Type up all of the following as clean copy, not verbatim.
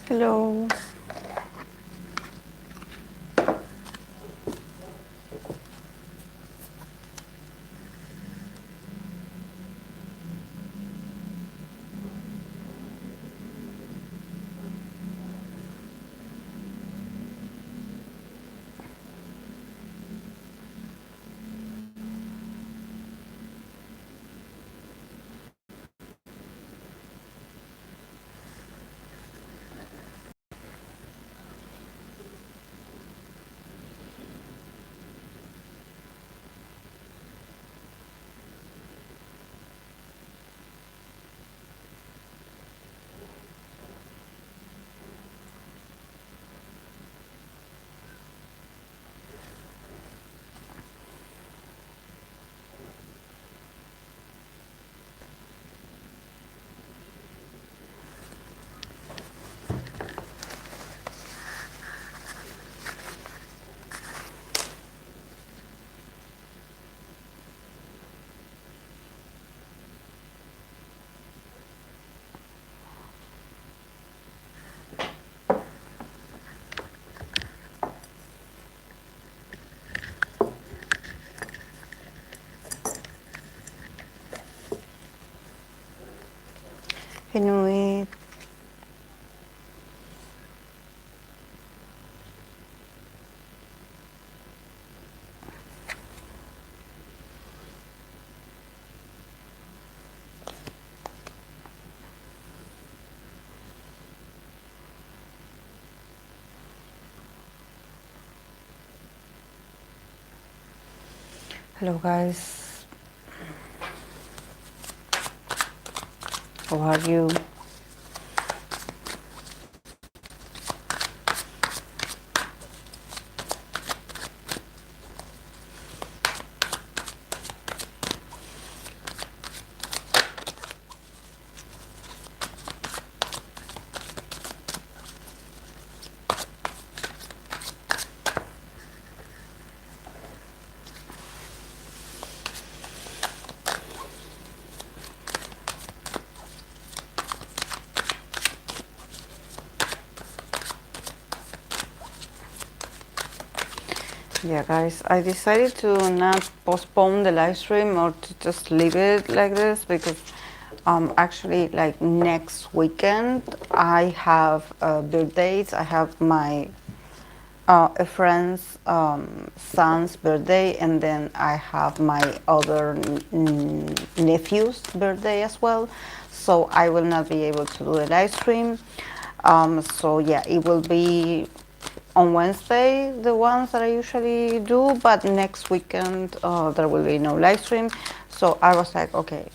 Hello. Inuit. Hello guys. How are you? Yeah guys, I decided to not postpone the live stream or to just leave it like this because actually like next weekend I have birthdays. I have my a friend's son's birthday, and then I have my other nephew's birthday as well, so I will not be able to do a live stream. So yeah, it will be on Wednesday, the ones that I usually do, but next weekend there will be no live stream. So I was like, okay,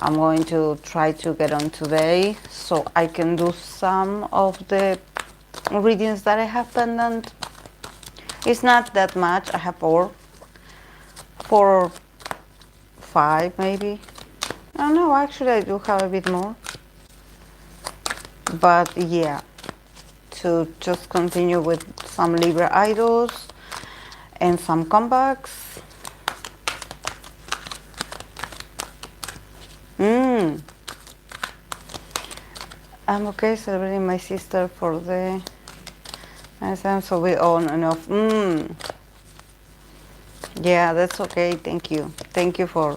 I'm going to try to get on today so I can do some of the readings that I have pendant. It's not that much. I have four or five maybe. Oh no, actually I do have a bit more. But yeah, to just continue with some Libra idols and some comebacks. I'm okay celebrating my sister for the so we own enough. Yeah, that's okay. Thank you. Thank you for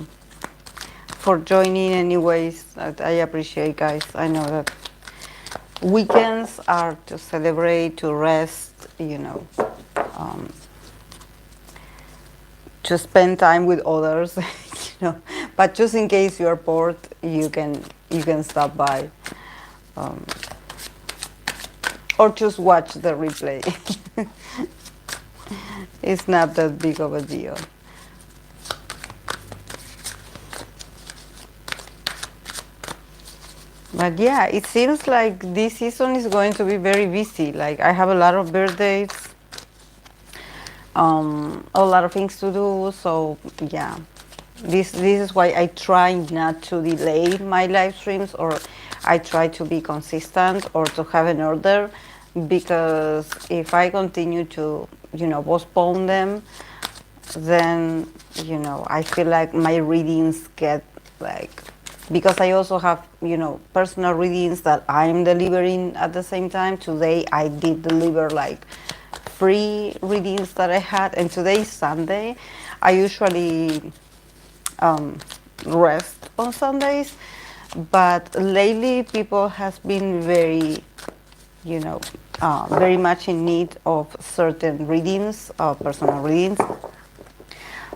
joining anyways. I appreciate, guys. I know that weekends are to celebrate, to rest, you know, to spend time with others, you know. But just in case you're bored, you can stop by, or just watch the replay. It's not that big of a deal. But yeah, it seems like this season is going to be very busy. Like I have a lot of birthdays, a lot of things to do. So yeah, this is why I try not to delay my live streams, or I try to be consistent or to have an order, because if I continue to, you know, postpone them, then, you know, I feel like my readings get like because I also have, personal readings that I'm delivering at the same time. Today I did deliver like 3 readings that I had, and today is Sunday. I usually rest on Sundays, but lately people has been very, you know, very much in need of certain readings, personal readings.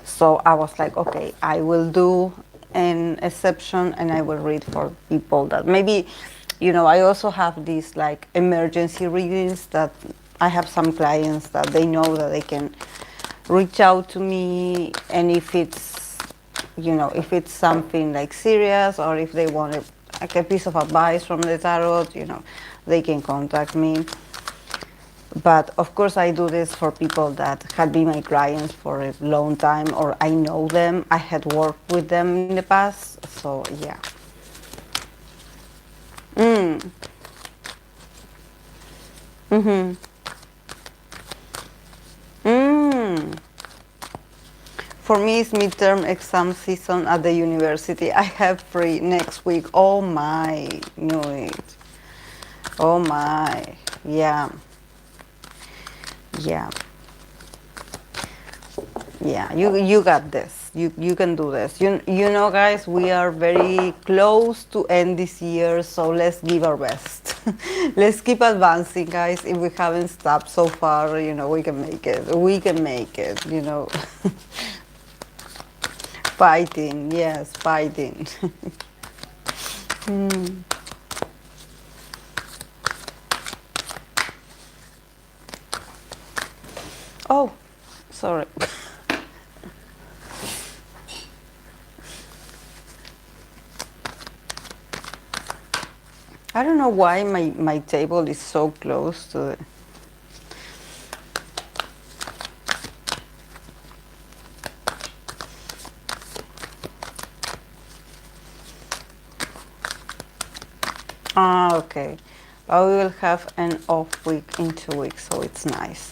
So I was like, okay, I will do an exception and I will read for people that maybe, I also have these like emergency readings that I have some clients that they know that they can reach out to me, and if it's, if it's something like serious, or if they want like a piece of advice from the tarot, they can contact me. But of course, I do this for people that had been my clients for a long time, or I know them. I had worked with them in the past, so yeah. Mm. Mhm. Mm. For me, it's midterm exam season at the university. I have free next week. Oh my, knew it. Oh my, yeah, yeah. Yeah, you got this. You can do this. Guys, we are very close to end this year, so let's give our best. Let's keep advancing, guys. If we haven't stopped so far, we can make it. We can make it. Fighting, yes, fighting. Mm. Oh, sorry. I don't know why my table is so close to the... Ah, okay. But we will have an off week in 2 weeks, so it's nice.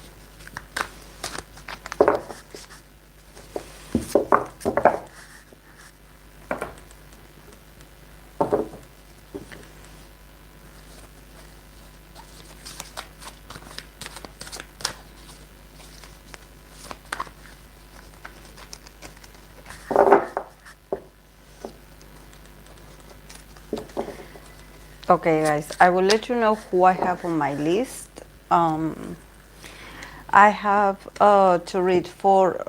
Okay, guys, I will let you know who I have on my list. I have to read for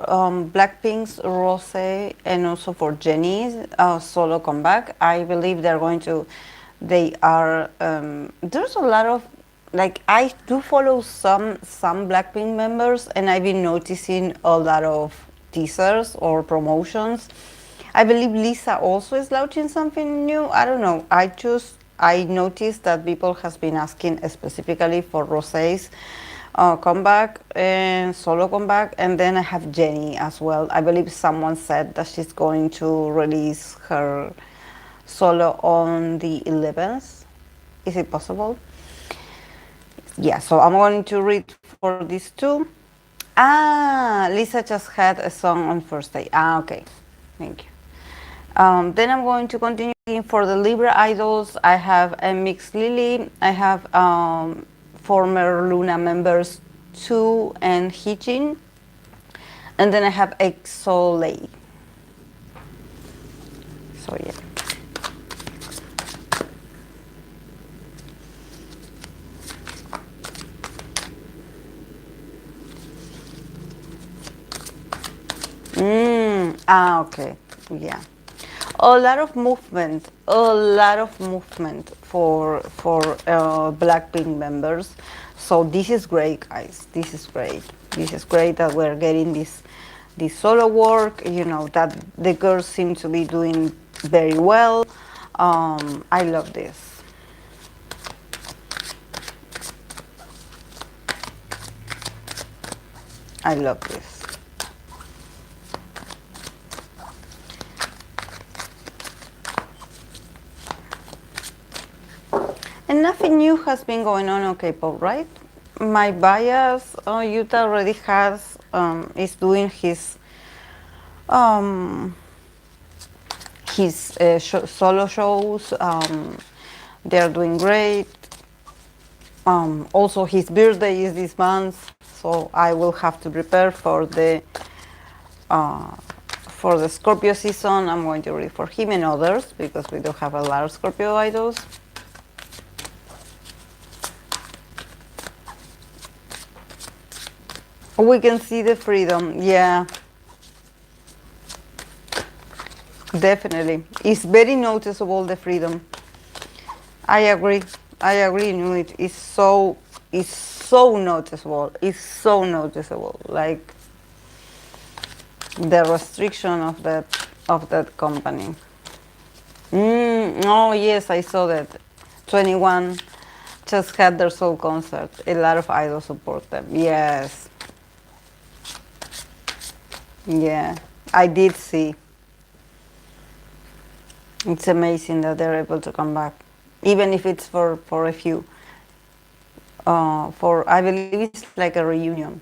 Blackpink's Rosè, and also for Jennie's solo comeback. I believe they are, there's a lot of, like, I do follow some Blackpink members, and I've been noticing a lot of teasers or promotions. I believe Lisa also is launching something new. I don't know. I noticed that people has been asking specifically for Rosè's comeback and solo comeback, and then I have Jennie as well. I believe someone said that she's going to release her solo on the 11th. Is it possible? Yeah, so I'm going to read for these two. Ah, Lisa just had a song on first day. Ah, okay. Thank you. Then I'm going to continue for the Libra idols. I have Nmixx Lily. I have former Loona members Chuu and Heejin. And then I have EXO Lay. So yeah. Okay. Yeah. A lot of movement for Blackpink members. So this is great, guys. This is great. This is great that we're getting this solo work. That the girls seem to be doing very well. I love this. I love this. And nothing new has been going on K-pop, right? My bias, Yuta already is doing his his solo shows, they're doing great. Also, his birthday is this month, so I will have to prepare uh, for the Scorpio season. I'm going to read for him and others because we do have a lot of Scorpio idols. We can see the freedom, yeah, definitely. It's very noticeable, the freedom. I agree. I agree, Nuit. It's so noticeable. It's so noticeable. Like the restriction of that company. Oh yes, I saw that. 21 just had their soul concert. A lot of idols support them. Yes. Yeah, I did see. It's amazing that they're able to come back, even if it's for a few. For I believe it's like a reunion,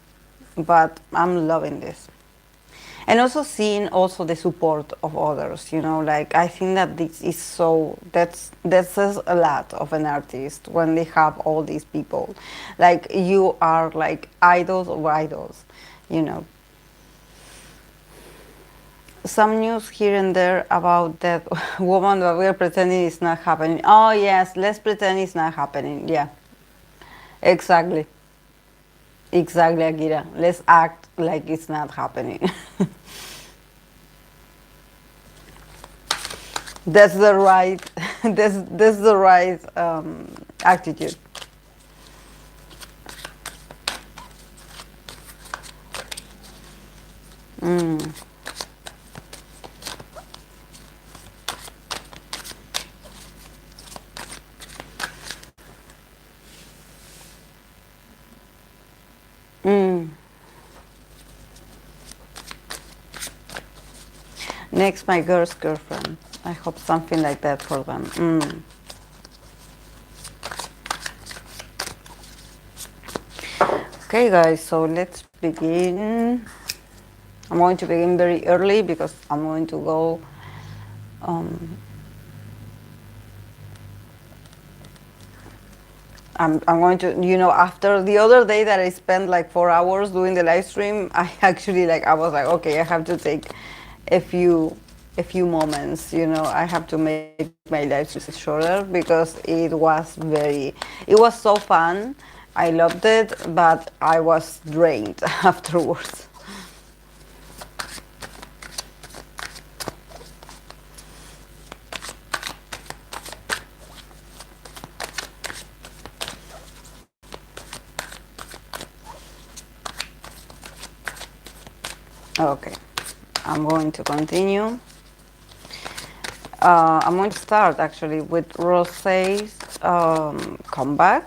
but I'm loving this. And also seeing also the support of others, you know, like I think that this is so, that says a lot of an artist when they have all these people. Like you are like idols of idols, you know. Some news here and there about that woman that we're pretending is not happening. Oh yes, let's pretend it's not happening. Yeah, exactly. Exactly, Akira. Let's act like it's not happening. That's the right, that's the right attitude. Mm. Mm. Next, my girl's girlfriend. I hope something like that for them. Mm. Okay, guys, so let's begin. I'm going to begin very early because I'm going to go. Um, I'm going to, you know, after the other day that I spent like 4 hours doing the live stream, I actually like, I was like, okay, I have to take a few moments, you know, I have to make my live streams shorter because it was so fun. I loved it, but I was drained afterwards. Okay, I'm going to continue. I'm going to start actually with Rosè's comeback.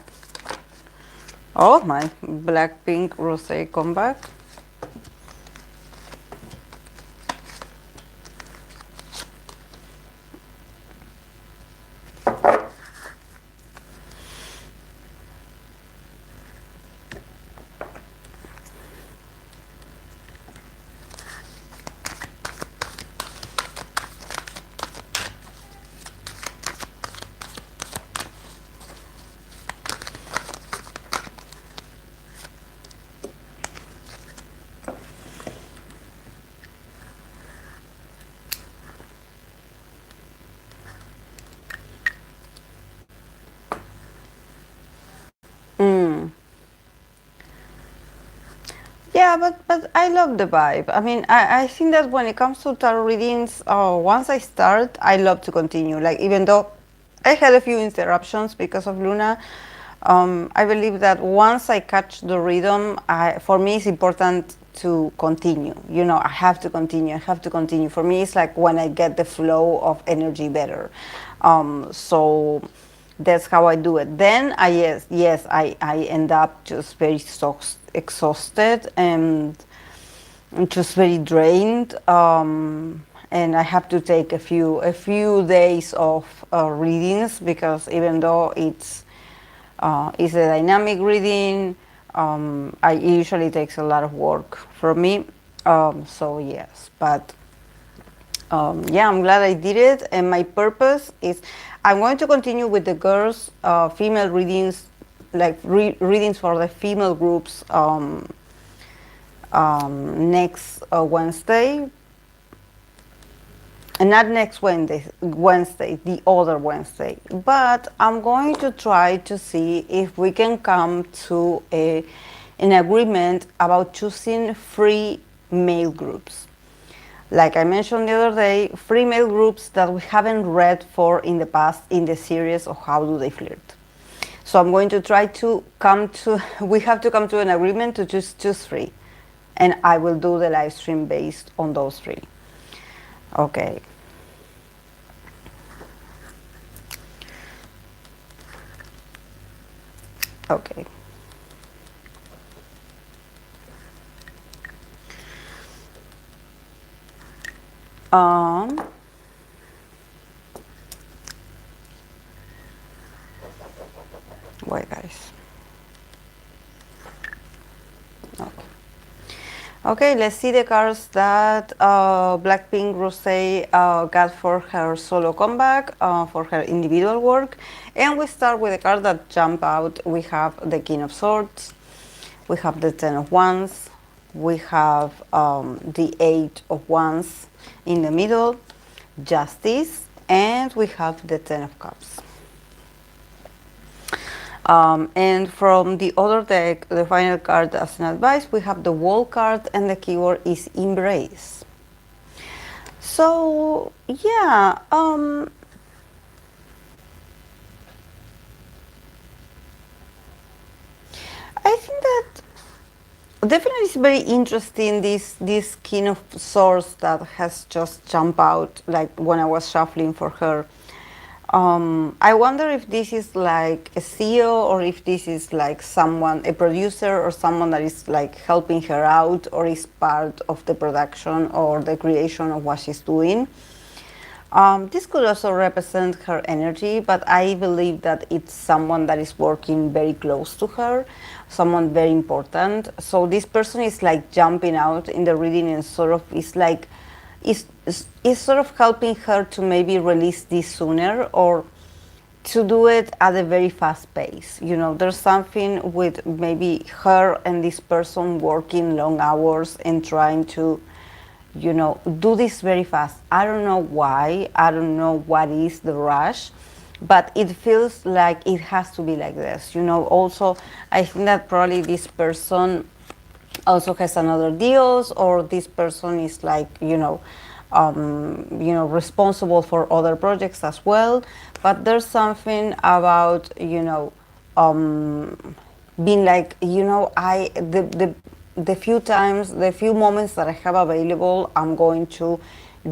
Oh, my Blackpink Rosè comeback. Mm. Yeah, but I love the vibe. I mean, I think that when it comes to tarot readings, once I start, I love to continue. Like, even though I had a few interruptions because of Loona, I believe that once I catch the rhythm, for me, it's important to continue. You know, I have to continue. I have to continue. For me, it's like when I get the flow of energy better. So that's how I do it. Then I end up just very exhausted and just very drained. And I have to take a few days of readings because even though it's a dynamic reading, I usually takes a lot of work from me. So yes, but yeah, I'm glad I did it. And my purpose is I'm going to continue with the girls' female readings, like readings for the female groups next Wednesday. And not next Wednesday, the other Wednesday. But I'm going to try to see if we can come to an agreement about choosing free male groups. Like I mentioned the other day, free male groups that we haven't read for in the past in the series of How Do They Flirt. So I'm going to try to we have to come to an agreement to choose three. And I will do the live stream based on those three. Okay. Okay. Wait, guys. Okay. Okay, let's see the cards that Blackpink Rosè got for her solo comeback, for her individual work. And we start with the card that jump out. We have the King of Swords, we have the Ten of Wands, we have the Eight of Wands in the middle, Justice, and we have the Ten of Cups. And from the other deck, the final card as an advice, we have the Wall card, and the keyword is Embrace. So yeah, I think that definitely it's very interesting, this King of Swords that has just jumped out, like when I was shuffling for her. I wonder if this is like a CEO, or if this is like someone, a producer, or someone that is like helping her out, or is part of the production or the creation of what she's doing. This could also represent her energy, but I believe that it's someone that is working very close to her, someone very important. So this person is like jumping out in the reading, and sort of is like, is sort of helping her to maybe release this sooner, or to do it at a very fast pace. You know, there's something with maybe her and this person working long hours and trying to, you know, do this very fast. I don't know why, I don't know what is the rush, but it feels like it has to be like this. You know, also I think that probably this person also has another deals, or this person is like, you know, responsible for other projects as well. But there's something about, you know, being like, you know, the few moments that I have available, I'm going to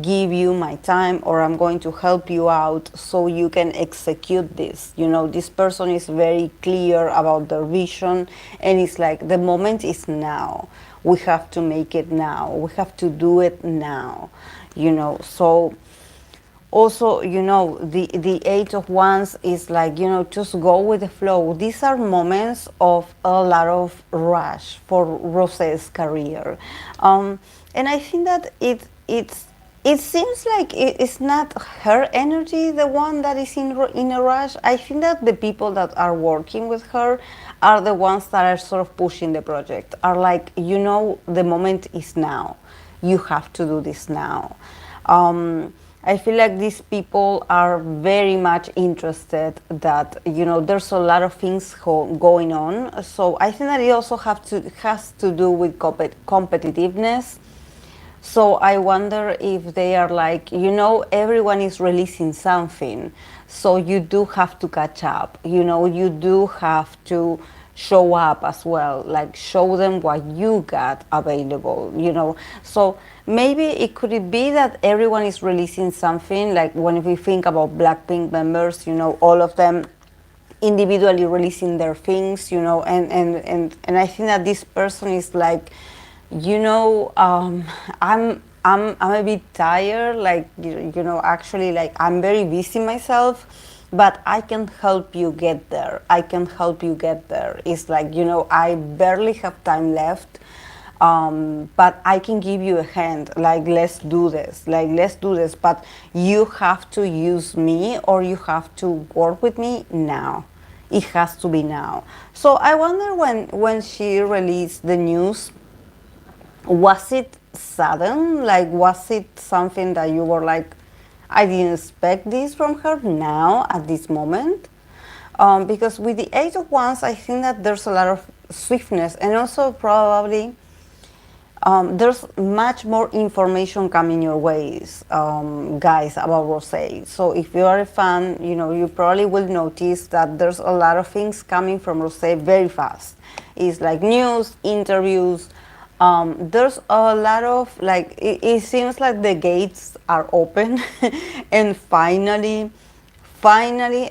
give you my time, or I'm going to help you out so you can execute this. You know, this person is very clear about their vision, and it's like the moment is now. We have to make it now. We have to do it now. You know, so also, you know, the Eight of Wands is like, you know, just go with the flow. These are moments of a lot of rush for Rosè's career, and I think that it seems like it's not her energy, the one that is in a rush. I think that the people that are working with her are the ones that are sort of pushing the project, are like, you know, the moment is now. You have to do this now. I feel like these people are very much interested that, you know, there's a lot of things going on. So I think that it also has to do with competitiveness. So I wonder if they are like, you know, everyone is releasing something, so you do have to catch up. You know, you do have to show up as well, like show them what you got available, you know. So maybe it could be that everyone is releasing something, like when we think about Blackpink members, you know, all of them individually releasing their things, you know, and I think that this person is like, you know, I'm a bit tired, like, you know, actually, like, I'm very busy myself, but I can help you get there. I can help you get there. It's like, you know, I barely have time left. but I can give you a hand, like let's do this, but you have to use me or you have to work with me now. It has to be now. So I wonder when she released the news, was it sudden? Like, was it something that you were like, I didn't expect this from her now at this moment? Because with the Age of Wands, I think that there's a lot of swiftness, and also probably there's much more information coming your ways, guys, about Rosè. So if you are a fan, you probably will notice that there's a lot of things coming from Rosè very fast. It's like news, interviews. There's a lot of like, it seems like the gates are open, and finally,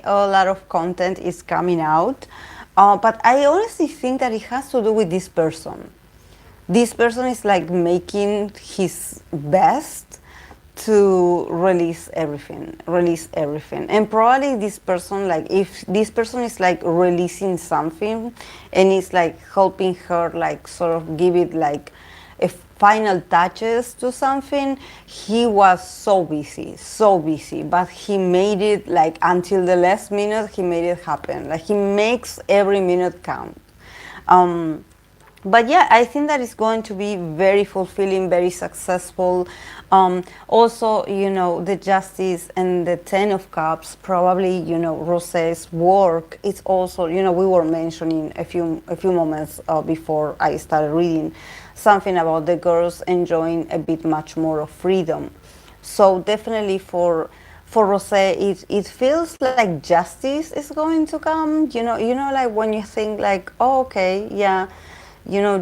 a lot of content is coming out. But I honestly think that it has to do with this person. This person is like making his best to release everything, and probably this person, like if this person is like releasing something and it's like helping her like sort of give it like a final touches to something, he was so busy, but he made it like until the last minute, he made it happen. Like he makes every minute count. But yeah, I think that it's going to be very fulfilling, very successful. Also, the Justice and the Ten of Cups, probably, Rosè's work. It's also, we were mentioning a few moments before I started reading something about the girls enjoying a bit much more of freedom. So definitely for Rosè, it feels like justice is going to come. Like when you think like, oh, okay, yeah.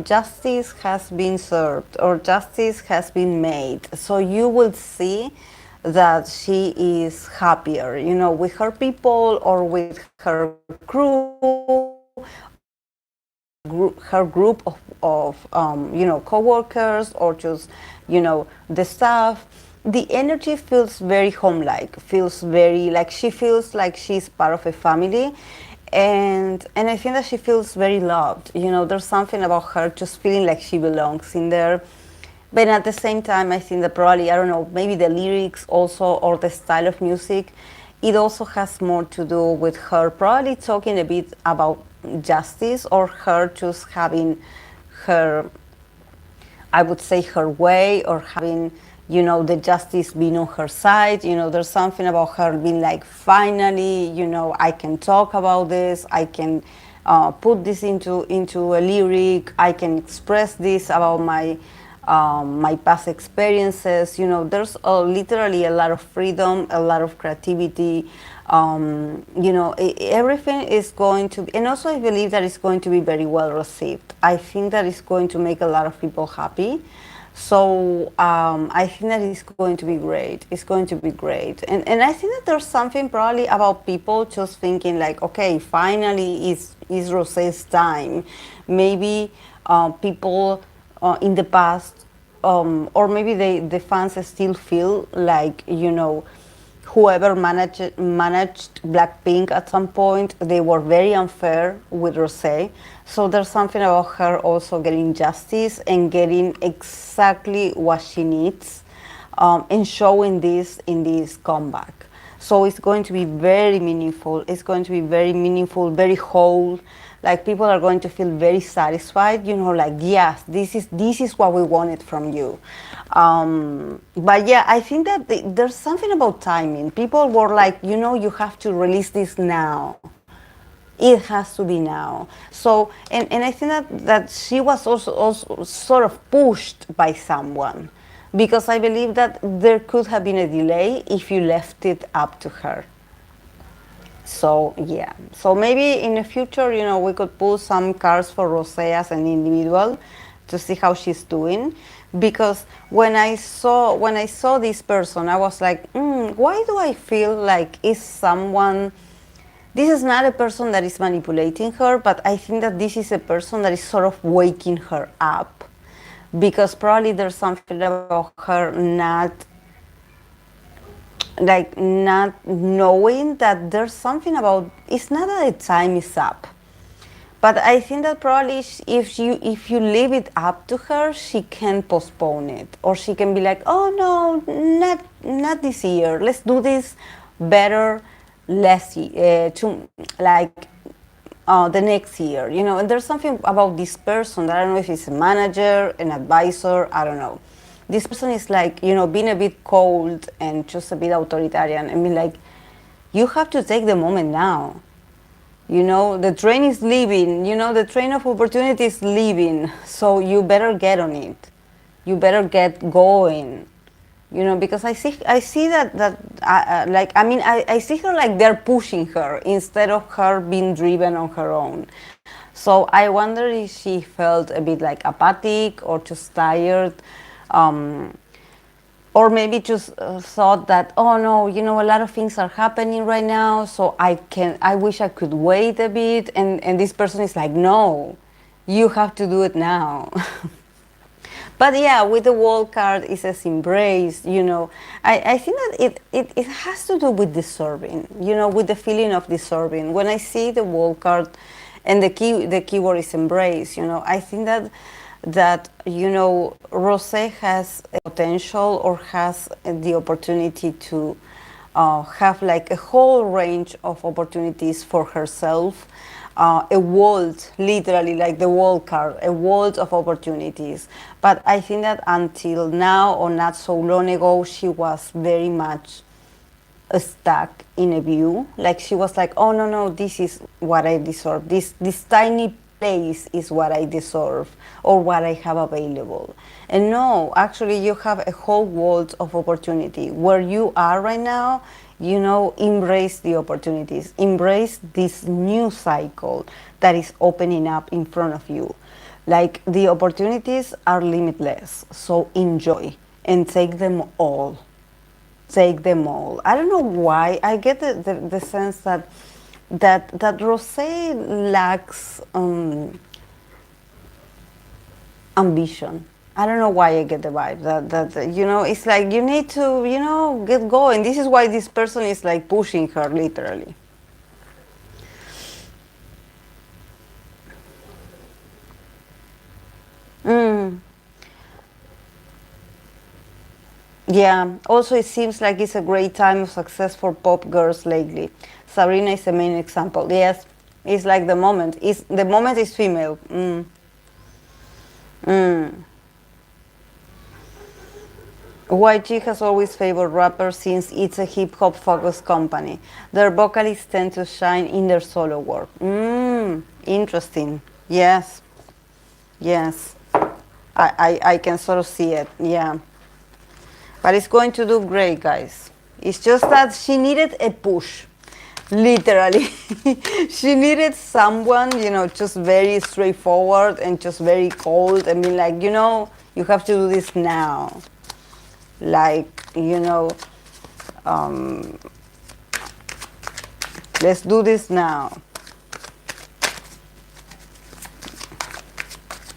Justice has been served or justice has been made. So you will see that she is happier, with her people or with her crew or her group of co-workers or just, the staff. The energy feels very home-like, feels very like she feels like she's part of a family. And I think that she feels very loved. There's something about her just feeling like she belongs in there. But at the same time, I think that probably, I don't know, maybe the lyrics also or the style of music, it also has more to do with her probably talking a bit about justice or her just having her, I would say, her way or having, the justice being on her side. There's something about her being like, finally, I can talk about this. I can put this into a lyric. I can express this about my past experiences. There's literally a lot of freedom, a lot of creativity. Everything is going to be, and also I believe that it's going to be very well received. I think that it's going to make a lot of people happy. So I think that it's going to be great. It's going to be great. And I think that there's something probably about people just thinking like, okay, finally is Rosè's time. Maybe people in the past, or maybe the fans still feel like, whoever managed Blackpink at some point, they were very unfair with Rosè. So there's something about her also getting justice and getting exactly what she needs, and showing this in this comeback. So it's going to be very meaningful. It's going to be very meaningful, very whole. Like people are going to feel very satisfied, like, yes, this is what we wanted from you. But yeah, I think that there's something about timing. People were like, you have to release this now. It has to be now. So, and I think that she was also sort of pushed by someone, because I believe that there could have been a delay if you left it up to her. So yeah, so maybe in the future, we could pull some cards for Rosè as an individual to see how she's doing. Because when I saw this person, I was like, why do I feel like is someone? This is not a person that is manipulating her, but I think that this is a person that is sort of waking her up, because probably there's something about her not knowing that there's something about, it's not that the time is up, But I think that probably if you leave it up to her, she can postpone it, or she can be like, oh no, not this year. Let's do this better, to like the next year. And there's something about this person that I don't know if it's a manager, an advisor, I don't know. This person is like, being a bit cold and just a bit authoritarian. I mean, like, you have to take the moment now. The train is leaving, the train of opportunity is leaving, so you better get on it. You better get going. Because I see that like, I mean, I see her like they're pushing her instead of her being driven on her own. So I wonder if she felt a bit like apathic or just tired. Um, or maybe just thought that, oh no, a lot of things are happening right now, so I wish I could wait a bit. And this person is like, no, you have to do it now. But yeah, with the wall card, it says embrace. I think that it has to do with deserving, with the feeling of deserving. When I see the wall card and the keyword is embrace, I think that Rosè has a potential, or has the opportunity to have like a whole range of opportunities for herself, a world, literally like the world card, a world of opportunities. But I think that until now, or not so long ago, she was very much stuck in a view. Like, she was like, oh no, no, this is what I deserve. This tiny place is what I deserve, or what I have available. And no, actually, you have a whole world of opportunity where you are right now. Embrace the opportunities, embrace this new cycle that is opening up in front of you. Like, the opportunities are limitless, so enjoy and take them all. Take them all. I don't know why. I get the sense that Rosè lacks ambition. I don't know why I get the vibe that it's like, you need to get going. This is why this person is like pushing her, literally. Yeah, also it seems like it's a great time of success for pop girls lately. Sabrina is the main example. Yes, it's like the moment is female. YG has always favored rappers since it's a hip hop focused company. Their vocalists tend to shine in their solo work. Interesting. Yes, yes. I can sort of see it. Yeah. But it's going to do great, guys. It's just that she needed a push. Literally. She needed someone, just very straightforward and just very cold, and be like, you have to do this now. Like, let's do this now.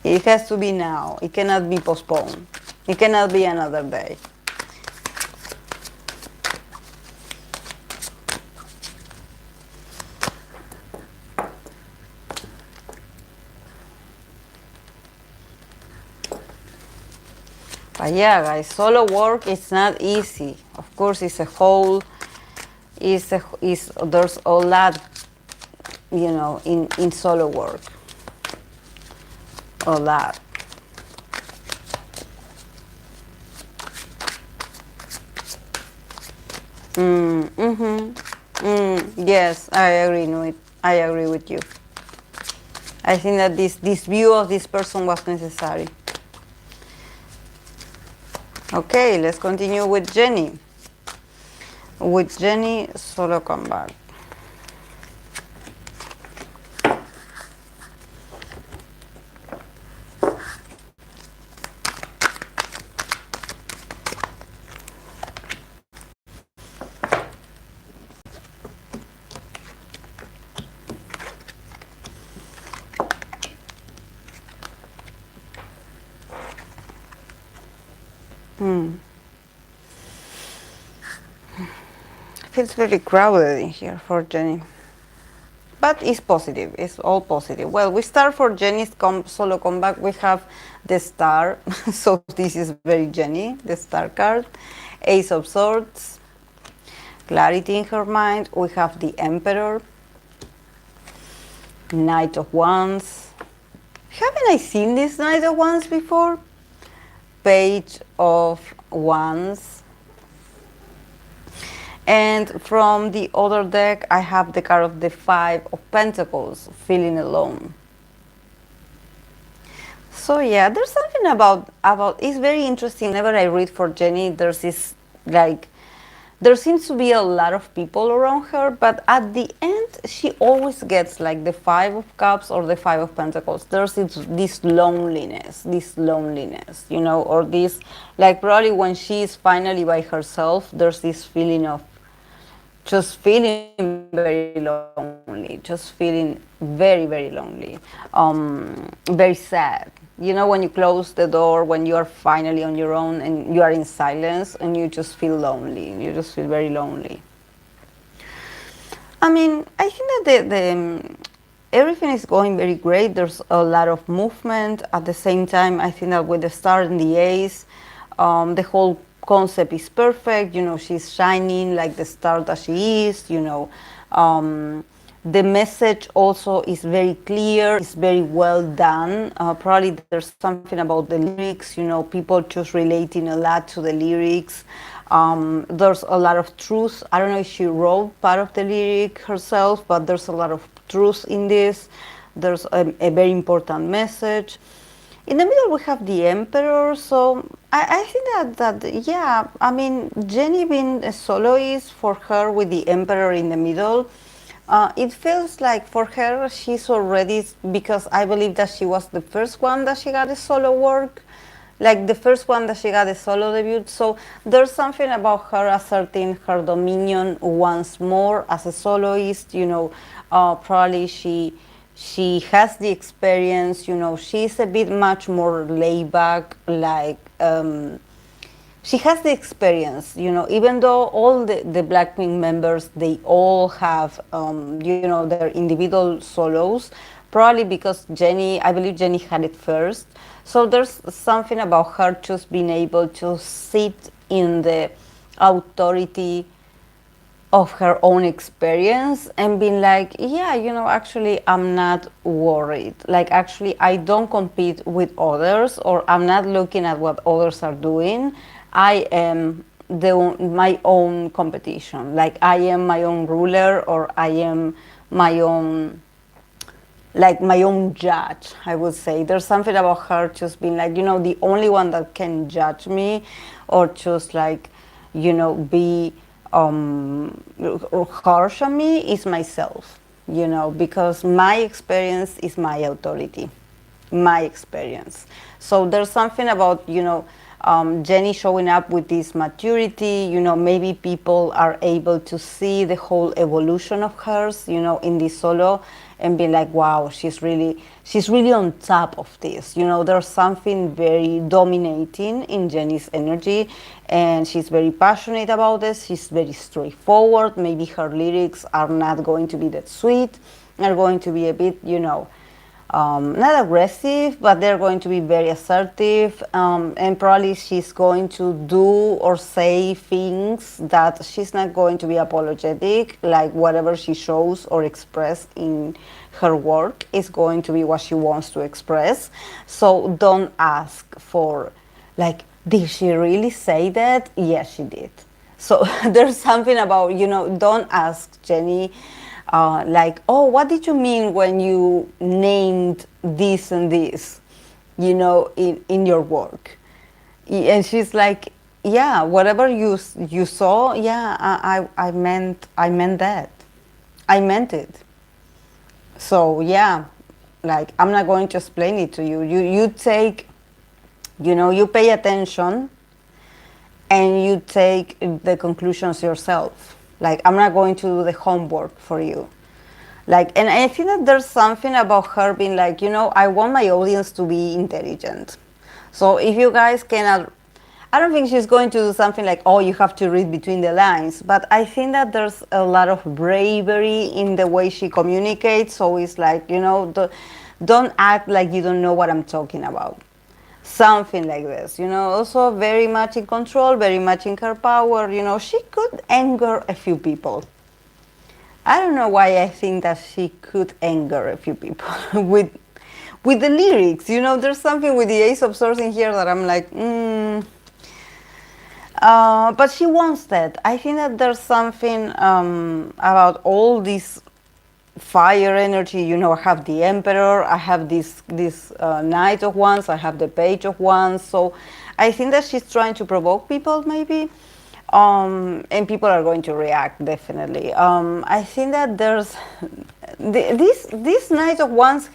It has to be now. It cannot be postponed. It cannot be another day. But yeah, guys, solo work is not easy. Of course, it's a whole, there's a lot, in solo work. A lot. Yes, I agree with. I agree with you. I think that this view of this person was necessary. Okay, let's continue with Jennie. With Jennie, solo comeback. Feels very crowded in here for Jennie. but it's positive. It's all positive. Well, we start for Jennie's solo comeback. We have the star. So this is very Jennie, the star card. Ace of Swords. Clarity in her mind. We have the Emperor. Knight of Wands. Haven't I seen this Knight of Wands before? Page of Wands. And from the other deck, I have the card of the Five of Pentacles, feeling alone. So yeah, there's something about it's very interesting. Whenever I read for Jennie, there's this like, there seems to be a lot of people around her, but at the end, she always gets like the Five of Cups or the Five of Pentacles. There's this loneliness, you know, or this, like probably when she's finally by herself, there's this feeling of just feeling very lonely, just feeling very, very lonely, very sad. You know, when you close the door, when you are finally on your own and you are in silence and you just feel lonely, you just feel very lonely. I mean, I think that everything is going very great. There's a lot of movement. At the same time, I think that with the star and the ace, the whole concept is perfect. You know, she's shining like the star that she is, you know. The message also is very clear, it's very well done. Probably there's something about the lyrics, you know, people just relating a lot to the lyrics. There's a lot of truth. I don't know if she wrote part of the lyric herself, but there's a lot of truth in this. There's a very important message. In the middle, we have the Emperor. So I think that yeah, I mean, Jennie being a soloist for her with the Emperor in the middle, it feels like for her, she's already, because I believe that she was the first one that she got a solo work, like the first one that she got a solo debut. So there's something about her asserting her dominion once more as a soloist, you know. Probably she has the experience, you know, she's a bit much more laid back, like, she has the experience, you know, even though all the Blackpink members, they all have, you know, their individual solos, probably because Jennie, I believe Jennie had it first. So there's something about her just being able to sit in the authority of her own experience and being like, yeah, you know, actually I'm not worried. Like, actually I don't compete with others, or I'm not looking at what others are doing. I am my own competition. Like, I am my own ruler, or I am my own, like, my own judge, I would say. There's something about her just being like, you know, the only one that can judge me or just like, you know, be harsh on me is myself, you know, because my experience is my authority, my experience. So there's something about, you know, Jennie showing up with this maturity, you know, maybe people are able to see the whole evolution of hers, you know, in this solo and be like, wow, she's really on top of this. You know, there's something very dominating in Jennie's energy, and she's very passionate about this. She's very straightforward. Maybe her lyrics are not going to be that sweet. They're going to be a bit, you know, not aggressive, but they're going to be very assertive, and probably she's going to do or say things that she's not going to be apologetic, like whatever she shows or express in her work is going to be what she wants to express. So don't ask for, like, did she really say that? Yes, she did. So there's something about, you know, don't ask Jennie, like, oh, what did you mean when you named this and this, you know, in your work? And she's like, yeah, whatever you saw, yeah, I meant that. I meant it. So yeah, like, I'm not going to explain it to you. You take, you know, you pay attention and you take the conclusions yourself. Like, I'm not going to do the homework for you. Like, and I think that there's something about her being like, you know, I want my audience to be intelligent. So if you guys cannot, I don't think she's going to do something like, oh, you have to read between the lines. But I think that there's a lot of bravery in the way she communicates. So it's like, don't act like you don't know what I'm talking about. Something like this, also very much in control, very much in her power. She could anger a few people. I don't know why I think that she could anger a few people with the lyrics. There's something with the Ace of Swords in here that I'm like, but she wants that. I think that there's something about all this fire energy. I have the Emperor, I have this Knight of Wands, I have the Page of Wands. So I think that she's trying to provoke people, maybe. And people are going to react, definitely. I think that there's this Knight of Wands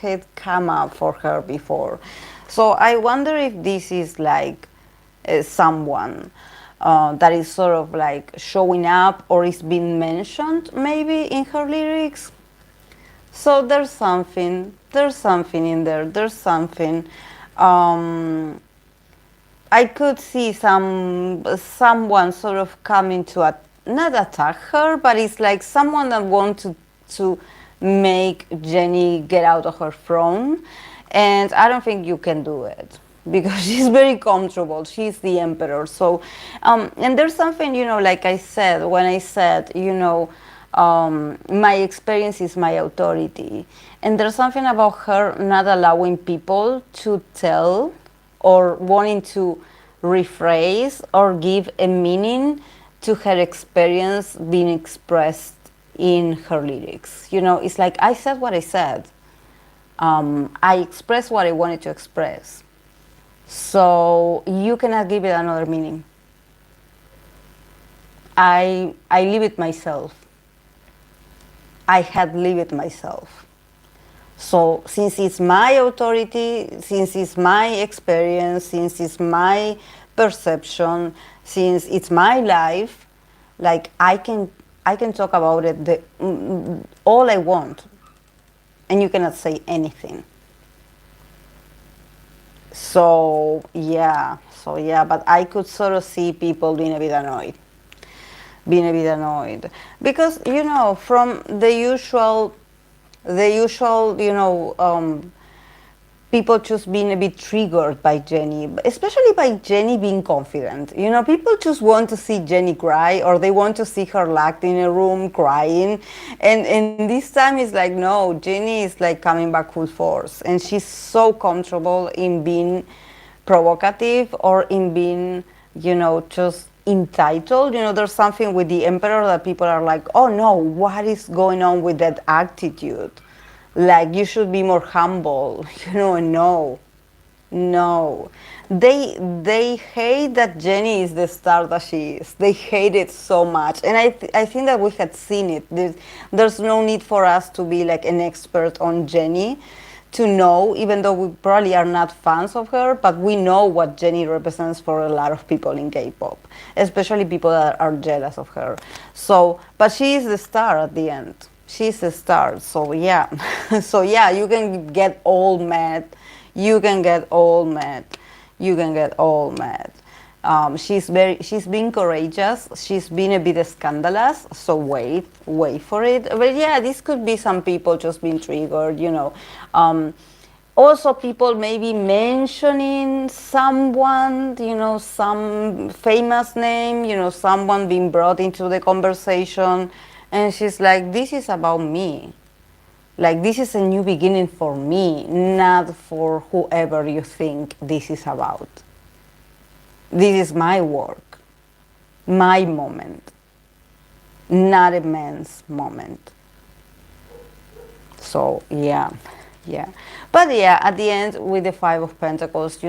had come up for her before, so I wonder if this is like someone that is sort of like showing up or is being mentioned maybe in her lyrics. So there's something in there. There's something. I could see someone sort of coming to not attack her, but it's like someone that wants to make Jennie get out of her throne, and I don't think you can do it because she's very comfortable. She's the Emperor. So, and there's something, like I said, when I said, my experience is my authority, and there's something about her not allowing people to tell or wanting to rephrase or give a meaning to her experience being expressed in her lyrics. It's like I said what I said. I expressed what I wanted to express. So you cannot give it another meaning. I live it myself. I had lived it myself. So since it's my authority, since it's my experience, since it's my perception, since it's my life, like I can talk about it all I want, and you cannot say anything. So yeah, but I could sort of see people being a bit annoyed. Because from the usual, people just being a bit triggered by Jennie, especially by Jennie being confident. People just want to see Jennie cry, or they want to see her locked in a room crying. And this time it's like, no, Jennie is like coming back full force. And she's so comfortable in being provocative or in being, just entitled. There's something with the Emperor that people are like, oh no, what is going on with that attitude? Like, you should be more humble. No. They hate that Jennie is the star that she is. They hate it so much. And I think that we had seen it. There's no need for us to be like an expert on Jennie to know, even though we probably are not fans of her, but we know what Jennie represents for a lot of people in K-pop, especially people that are jealous of her. So, but she is the star at the end. She's the star. So yeah, you can get all mad. She's been courageous. She's been a bit scandalous. So wait for it. But yeah, this could be some people just being triggered. Also, people maybe mentioning someone, some famous name, someone being brought into the conversation, and she's like, "This is about me. Like, this is a new beginning for me, not for whoever you think this is about. This is my work, my moment, not a man's moment." So, yeah. But yeah, at the end, with the Five of Pentacles,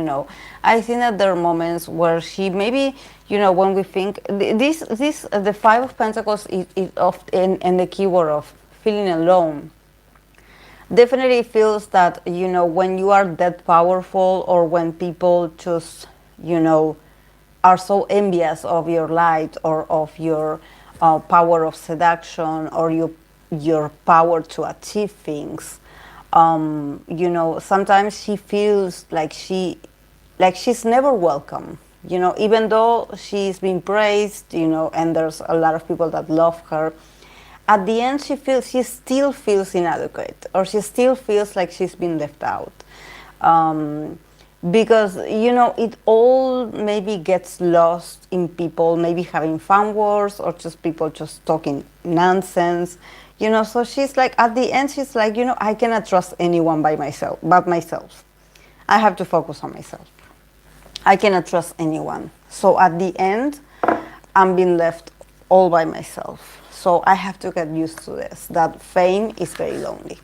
I think that there are moments where she maybe, when we think, the Five of Pentacles is often, and the keyword of feeling alone, definitely feels that, when you are that powerful, or when people just, are so envious of your light, or of your power of seduction, or your power to achieve things, sometimes she feels like she like she's never welcome. Even though she's been praised, and there's a lot of people that love her, at the end she still feels inadequate, or she still feels like she's been left out. Because it all maybe gets lost in people maybe having fan wars, or just people just talking nonsense. So she's like, at the end she's like, I cannot trust anyone but myself. I have to focus on myself. I cannot trust anyone. So at the end, I'm being left all by myself. So I have to get used to this, that fame is very lonely.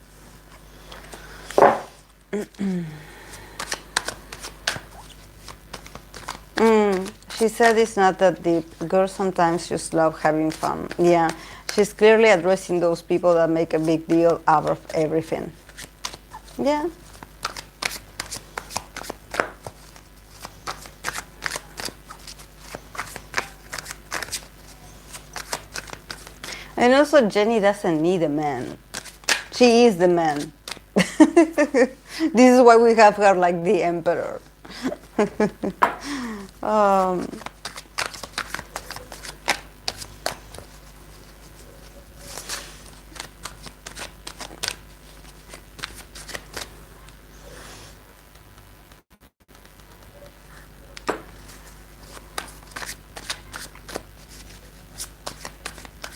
She said it's not that deep. Girls sometimes just love having fun. Yeah, she's clearly addressing those people that make a big deal out of everything. Yeah. And also, Jennie doesn't need a man. She is the man. This is why we have her like the emperor. um,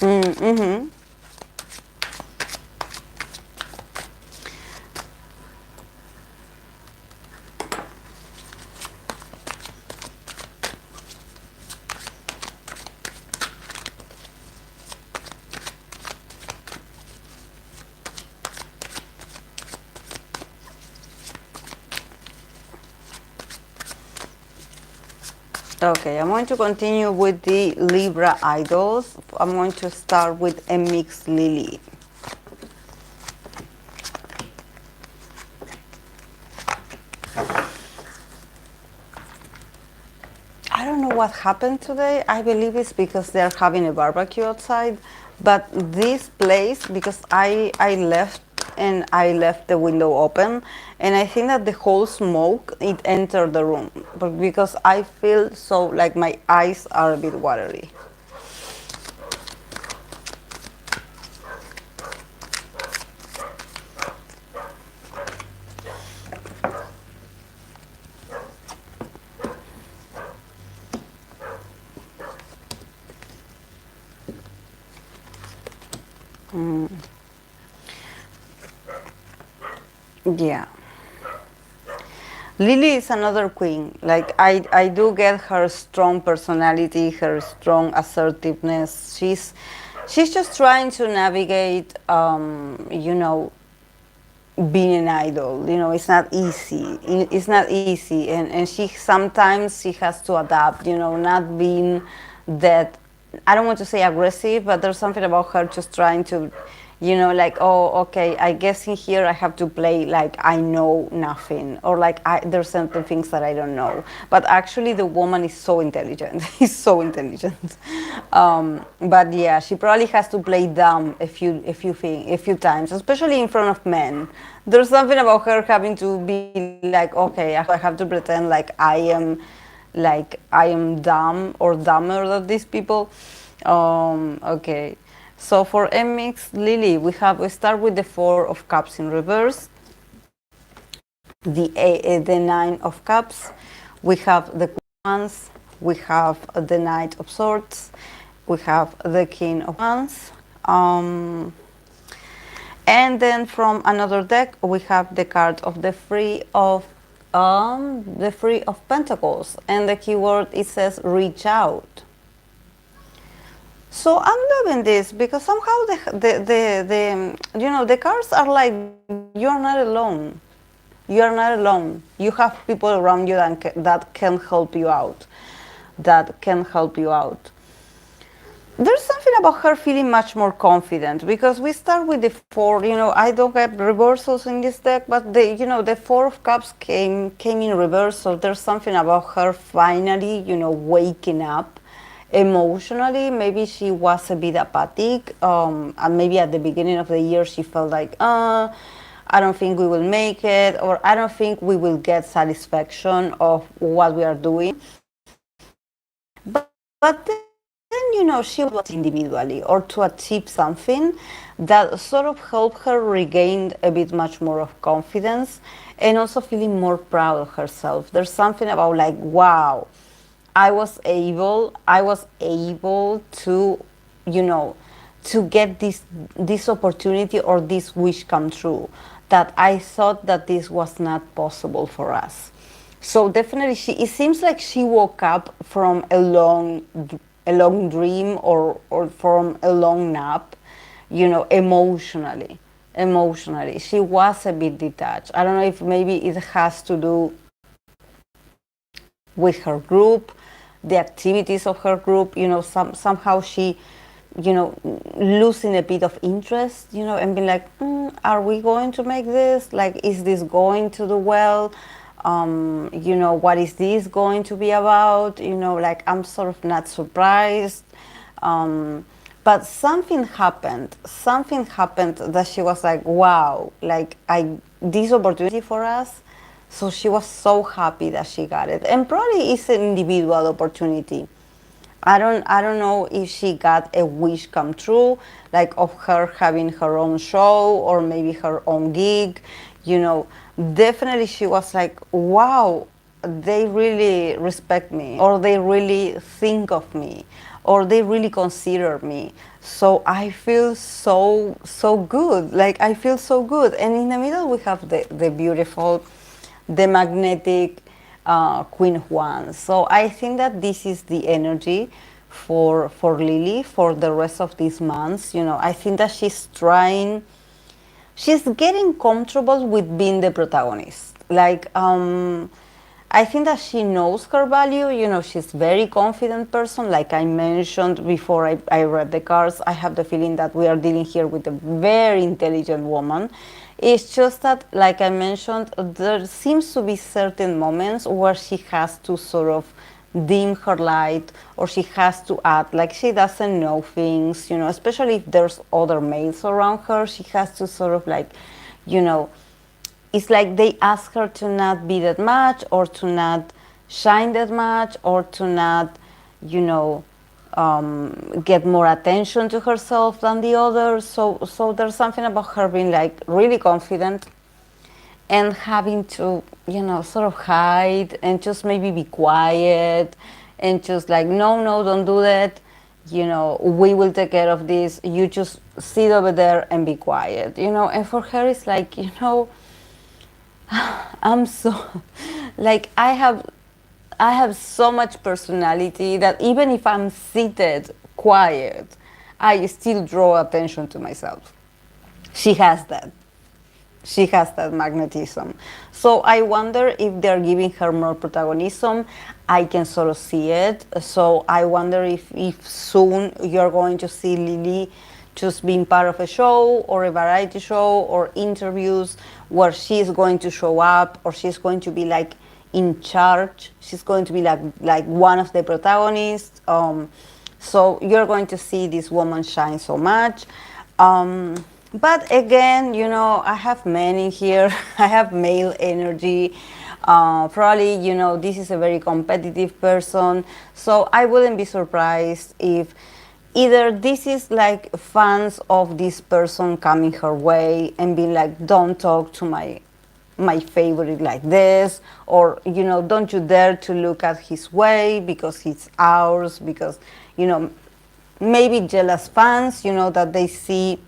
mm-hmm. Okay, I'm going to continue with the Libra idols. I'm going to start with Nmixx Lily. I don't know what happened today. I believe it's because they're having a barbecue outside. But this place, because I left and I left the window open, and I think that the whole smoke, it entered the room. But because I feel so, like my eyes are a bit watery. Yeah. Lily is another queen. Like I do get her strong personality, her strong assertiveness. She's just trying to navigate, being an idol. It's not easy. It's not easy, and she sometimes she has to adapt. Not being that. I don't want to say aggressive, but there's something about her just trying to, like, oh, okay, I guess in here I have to play like I know nothing, or like there's certain things that I don't know. But actually, the woman is so intelligent. She's so intelligent. But yeah, she probably has to play dumb a few times, especially in front of men. There's something about her having to be like, okay, I have to pretend like I am dumb or dumber than these people. Okay. So for Nmixx Lily, we start with the 4 of Cups in reverse, the 9 of Cups, we have the Wands, we have the Knight of Swords, we have the King of Wands, and then from another deck we have the card of the Three of Pentacles, and the keyword, it says reach out. So I'm loving this because somehow the cards are like, you're not alone. You're not alone. You have people around you that can help you out. That can help you out. There's something about her feeling much more confident, because we start with the 4. I don't have reversals in this deck, but the 4 of Cups came in reverse. So there's something about her finally, waking up emotionally. Maybe she was a bit apathic, and maybe at the beginning of the year she felt like, I don't think we will make it, or I don't think we will get satisfaction of what we are doing. But then, she will individually or to achieve something that sort of helped her regain a bit much more of confidence and also feeling more proud of herself. There's something about like, wow, I was able to, to get this opportunity or this wish come true, that I thought that this was not possible for us. So definitely, it seems like she woke up from a long dream or from a long nap, emotionally. She was a bit detached. I don't know if maybe it has to do with her group, the activities of her group, somehow she, losing a bit of interest, and being like, are we going to make this? Like, is this going to do well? What is this going to be about? Like, I'm sort of not surprised. But something happened that she was like, wow, like, this opportunity for us. So she was so happy that she got it. And probably it's an individual opportunity. I don't know if she got a wish come true, like of her having her own show or maybe her own gig. Definitely she was like, wow, they really respect me, or they really think of me, or they really consider me. So I feel so good. Like, I feel so good. And in the middle we have the beautiful, the magnetic Queen of Wands. So I think that this is the energy for Lily for the rest of these months. I think that she's getting comfortable with being the protagonist. Like, I think that she knows her value. She's very confident person. Like I mentioned before I read the cards, I have the feeling that we are dealing here with a very intelligent woman. It's just that, like I mentioned, there seems to be certain moments where she has to sort of dim her light, or she has to act like she doesn't know things, especially if there's other males around her. She has to sort of like, it's like they ask her to not be that much, or to not shine that much, or to not, get more attention to herself than the others. So there's something about her being like really confident and having to, sort of hide and just maybe be quiet and just like, no, don't do that. We will take care of this. You just sit over there and be quiet, And for her, it's like, I'm so, like, I have so much personality that even if I'm seated quiet, I still draw attention to myself. She has that. She has that magnetism. So I wonder if they're giving her more protagonism. I can sort of see it. So I wonder if soon you're going to see Lily just being part of a show or a variety show or interviews where she's going to show up, or she's going to be like in charge. She's going to be like one of the protagonists. So you're going to see this woman shine so much. But again, I have men in here. I have male energy. Probably, this is a very competitive person. So I wouldn't be surprised if either this is like fans of this person coming her way and being like, don't talk to my favorite like this, or don't you dare to look at his way because it's ours, because maybe jealous fans, that they see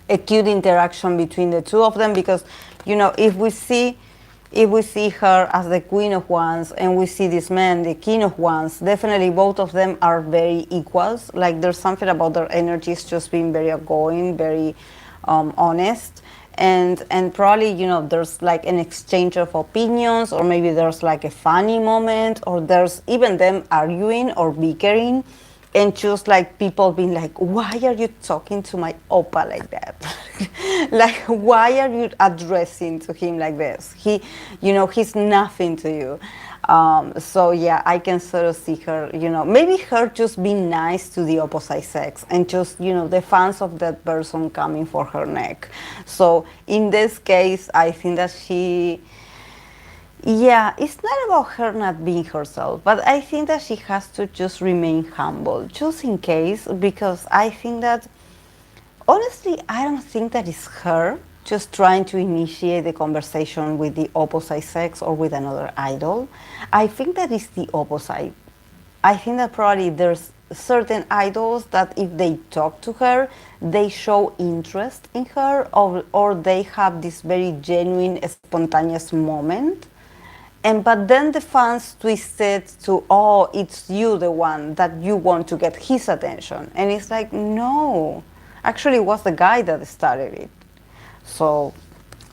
a cute interaction between the two of them, because if we see her as the Queen of Wands and we see this man, the King of Wands, definitely both of them are very equals. Like, there's something about their energies just being very outgoing, very honest, and probably there's like an exchange of opinions, or maybe there's like a funny moment, or there's even them arguing or bickering, and just like people being like, why are you talking to my oppa like that? Like, why are you addressing to him like this? He's nothing to you. So yeah, I can sort of see her, maybe her just being nice to the opposite sex and just, the fans of that person coming for her neck. So in this case, I think that yeah, it's not about her not being herself, but I think that she has to just remain humble, just in case, because I think that, honestly, I don't think that it's her just trying to initiate the conversation with the opposite sex or with another idol. I think that it's the opposite. I think that probably there's certain idols that if they talk to her, they show interest in her, or they have this very genuine, spontaneous moment. But then the fans twist it to, oh, it's you, the one that you want to get his attention. And it's like, no, actually it was the guy that started it. So,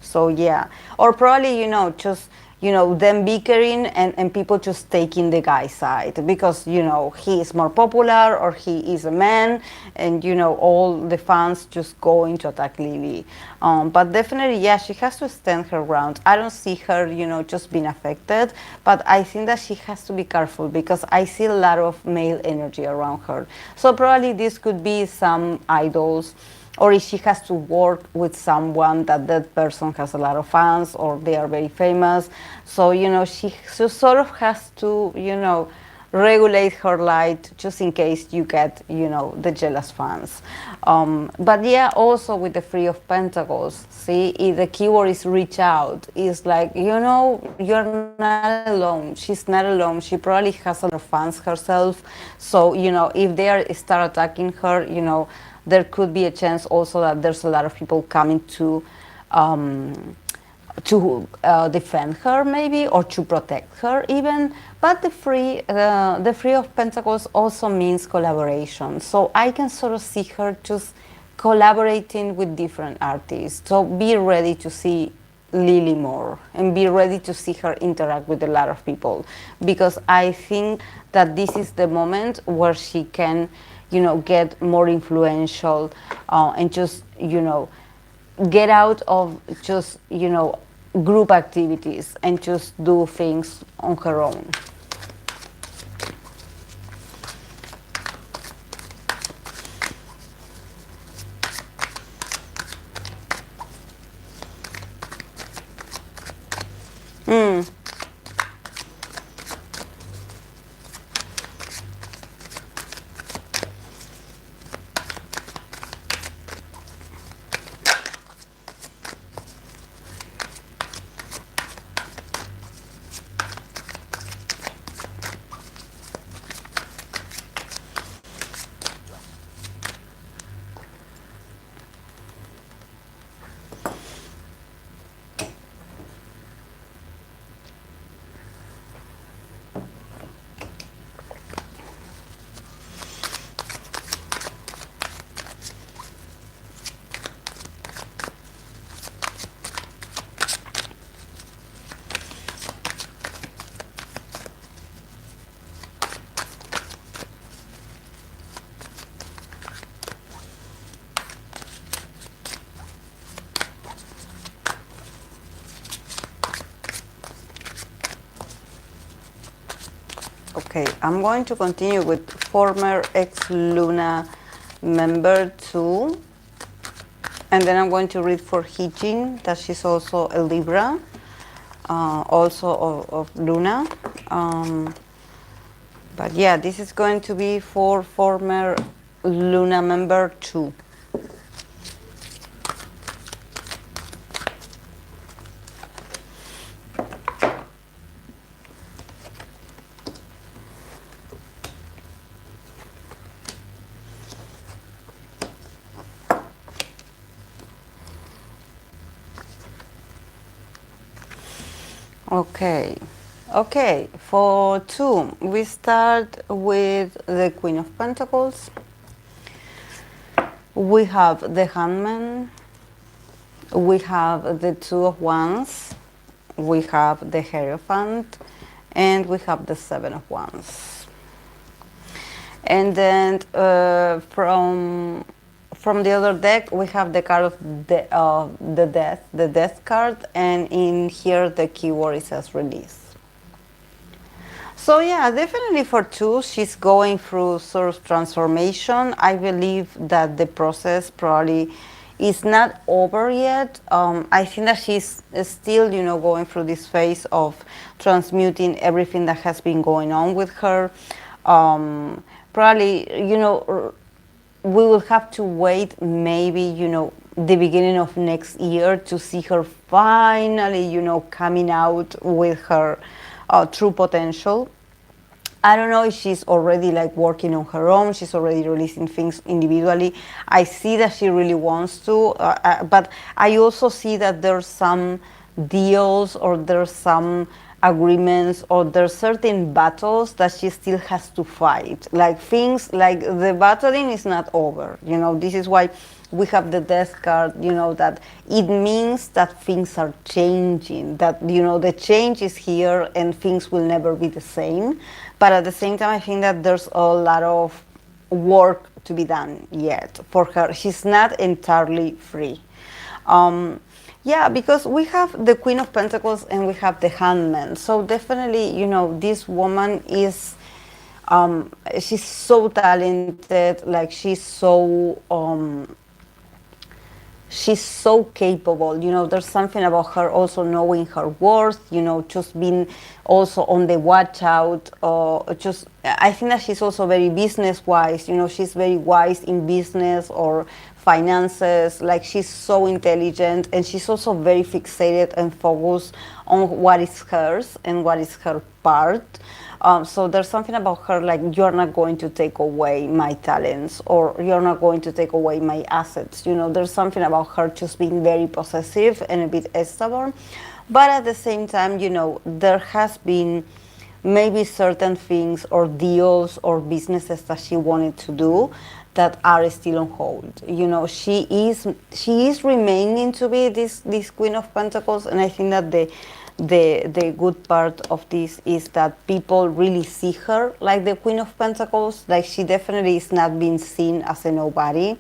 so yeah. Or probably, just, them bickering and people just taking the guy's side because, he is more popular or he is a man and, all the fans just going to attack Lily. But definitely, yeah, she has to stand her ground. I don't see her, just being affected, but I think that she has to be careful because I see a lot of male energy around her. So probably this could be some idols, or if she has to work with someone that person has a lot of fans or they are very famous. So, she sort of has to, regulate her light just in case you get, the jealous fans. But yeah, also with the Three of Pentacles, see, if the keyword is reach out, it's like, you're not alone. She's not alone. She probably has a lot of fans herself. So, if they start attacking her, there could be a chance also that there's a lot of people coming to defend her maybe, or to protect her even. But the Three of Pentacles also means collaboration. So I can sort of see her just collaborating with different artists. So be ready to see Lily more and be ready to see her interact with a lot of people, because I think that this is the moment where she can, get more influential and just, get out of just, group activities and just do things on her own. Okay, I'm going to continue with former ex-Loona member 2. And then I'm going to read for Heejin, that she's also a Libra, also of Loona. But yeah, this is going to be for former Loona member 2. Okay, for 2, we start with the Queen of Pentacles. We have the Hangman. We have the Two of Wands. We have the Hierophant. And we have the Seven of Wands. And then from from the other deck, we have the card of the death card, and in here the keyword is says release. So yeah, definitely for Chuu, she's going through sort of transformation. I believe that the process probably is not over yet. I think that she's still, going through this phase of transmuting everything that has been going on with her. Probably, we will have to wait maybe, the beginning of next year to see her finally, coming out with her true potential. I don't know if she's already like working on her own. She's already releasing things individually. I see that she really wants to, but I also see that there's some deals or there's some agreements or there's certain battles that she still has to fight. Like things like the battling is not over. This is why we have the death card, that it means that things are changing, that, the change is here and things will never be the same. But at the same time, I think that there's a lot of work to be done yet for her. She's not entirely free. Yeah, because we have the Queen of Pentacles and we have the Hangman. So definitely, this woman is, she's so talented, like she's so capable. There's something about her also knowing her worth, just being also on the watch out. I think that she's also very business wise. She's very wise in business or finances. Like she's so intelligent, and she's also very fixated and focused on what is hers and what is her part. So there's something about her like, you're not going to take away my talents, or you're not going to take away my assets. There's something about her just being very possessive and a bit stubborn. But at the same time, there has been maybe certain things or deals or businesses that she wanted to do that are still on hold. She is remaining to be this Queen of Pentacles, and I think that the good part of this is that people really see her like the Queen of Pentacles. Like she definitely is not being seen as a nobody.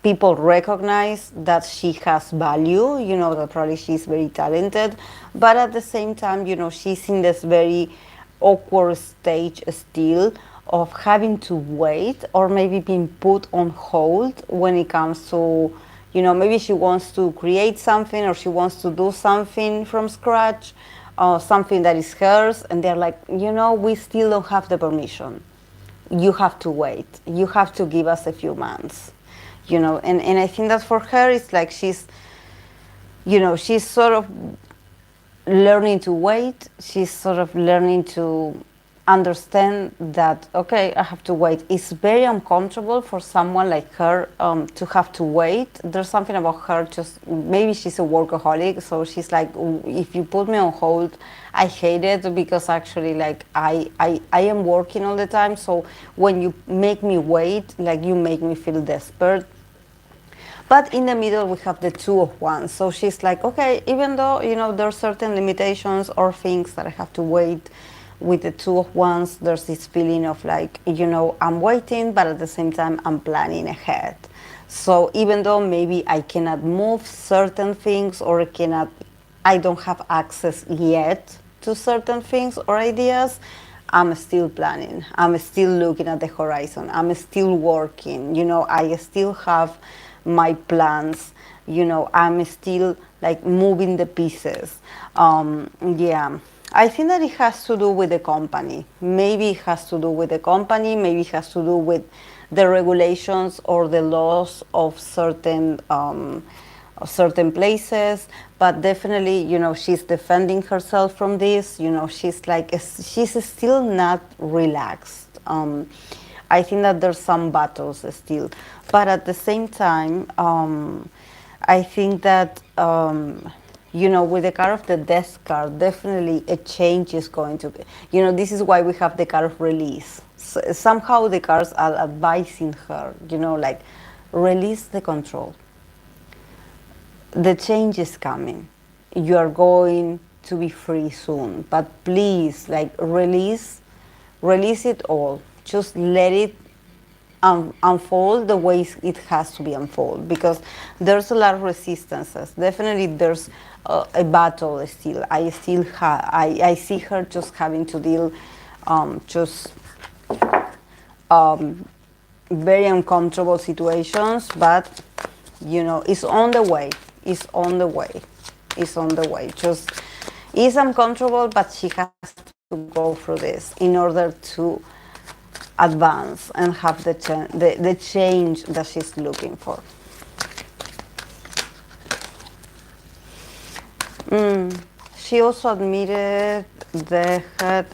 People recognize that she has value, that probably she's very talented, but at the same time, she's in this very awkward stage still of having to wait or maybe being put on hold when it comes to, maybe she wants to create something or she wants to do something from scratch, something that is hers, and they're like, we still don't have the permission. You have to wait. You have to give us a few months. And I think that for her, it's like she's sort of learning to wait. She's sort of learning to understand that, okay, I have to wait. It's very uncomfortable for someone like her to have to wait. There's something about her, just maybe she's a workaholic, so she's like, if you put me on hold, I hate it, because actually like I am working all the time, so when you make me wait, like you make me feel desperate. But in the middle, we have the Two of Wands. So she's like, okay, even though, there are certain limitations or things that I have to wait, with the Two of Wands, there's this feeling of like, I'm waiting, but at the same time, I'm planning ahead. So even though maybe I cannot move certain things, or I don't have access yet to certain things or ideas, I'm still planning. I'm still looking at the horizon. I'm still working. I still have my plans. I'm still like moving the pieces. Yeah, I think that it has to do with the company. Maybe it has to do with the company. Maybe it has to do with the regulations or the laws of certain places. But definitely, she's defending herself from this. She's still not relaxed. I think that there's some battles still, but at the same time, I think that with the card of the Death card, definitely a change is going to be. This is why we have the card of release. So somehow the cards are advising her, like release the control. The change is coming. You are going to be free soon, but please, like release it all. Just let it unfold the way it has to be unfold, because there's a lot of resistances. Definitely there's a battle still. I see her just having to deal just very uncomfortable situations, but you know, it's on the way. It's on the way. It's on the way. Just it's uncomfortable, but she has to go through this in order to advance and have the change that she's looking for. She also admitted they had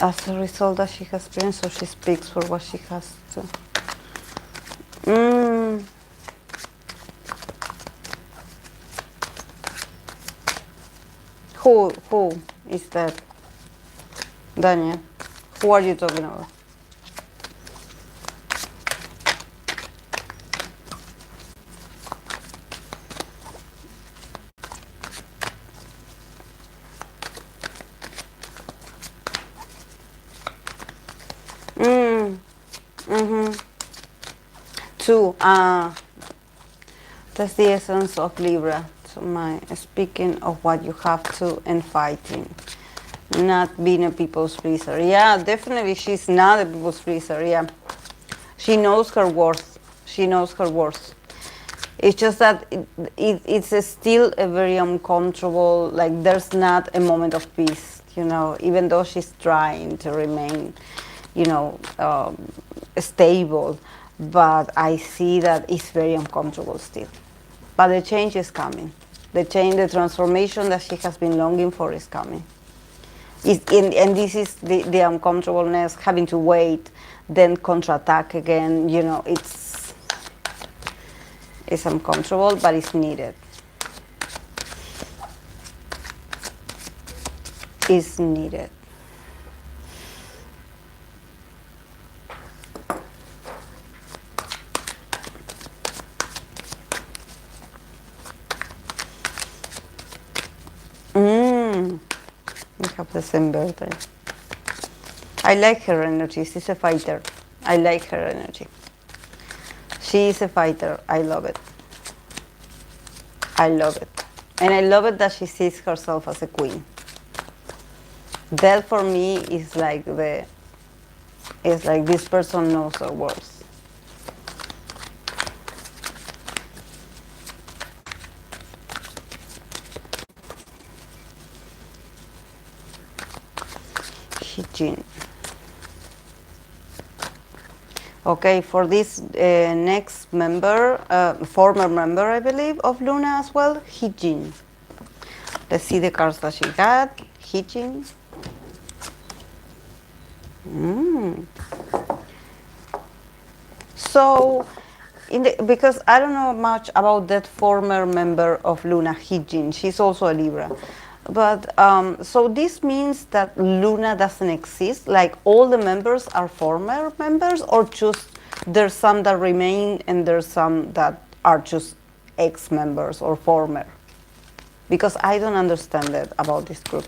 as a result that she has experienced, so she speaks for what she has to. Who is that? Daniel, who are you talking about? Chuu, that's the essence of Libra. So speaking of what you have to and fighting, not being a people's pleaser. Yeah, definitely she's not a people's pleaser. Yeah, she knows her worth. She knows her worth. It's just that it's still a very uncomfortable, like there's not a moment of peace, you know, even though she's trying to remain, you know, stable. But I see that it's very uncomfortable still. But the change is coming. The change, the transformation that she has been longing for is coming. And this is the uncomfortableness, having to wait, then counterattack again, you know, it's uncomfortable, but it's needed. It's needed. We have the same birthday. I like her energy. She's a fighter. I like her energy. She is a fighter. I love it. I love it. And I love it that she sees herself as a queen. That for me is like this person knows her worth. Heejin. Okay, for this next member, former member, I believe, of Loona as well, Heejin. Let's see the cards that she got. Heejin. So, because I don't know much about that former member of Loona, Heejin. She's also a Libra. But so this means that Loona doesn't exist, like all the members are former members, or just there's some that remain and there's some that are just ex-members or former? Because I don't understand that about this group.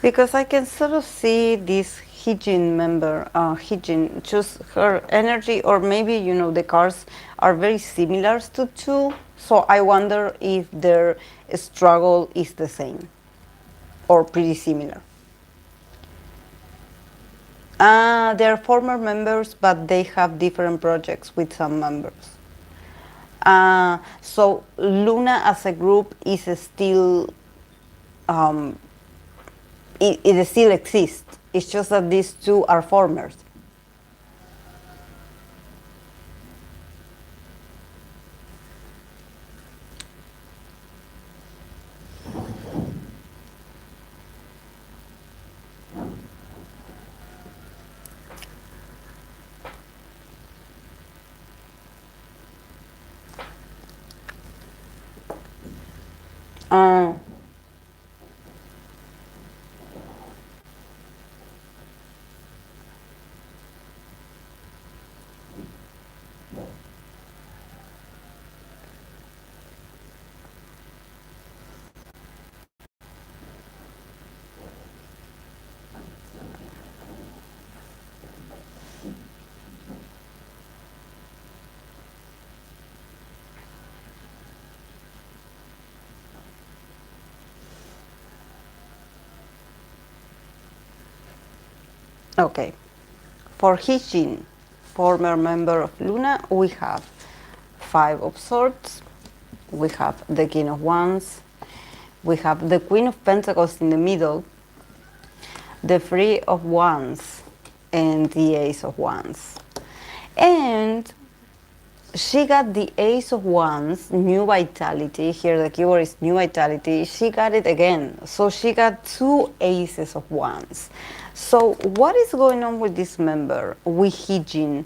Because I can sort of see this Heejin member, Heejin, just her energy, or maybe, you know, the cards are very similar to Chuu. So I wonder if their struggle is the same or pretty similar. They're former members, but they have different projects with some members. So Loona as a group is still it still exists. It's just that these two are formers. Okay, for Heejin, former member of Loona, we have Five of Swords, we have the King of Wands, we have the Queen of Pentacles in the middle, the Three of Wands, and the Ace of Wands. And she got the Ace of Wands, new vitality. Here the keyword is new vitality. She got it again. So she got two Aces of Wands. So what is going on with this member, with Heejin?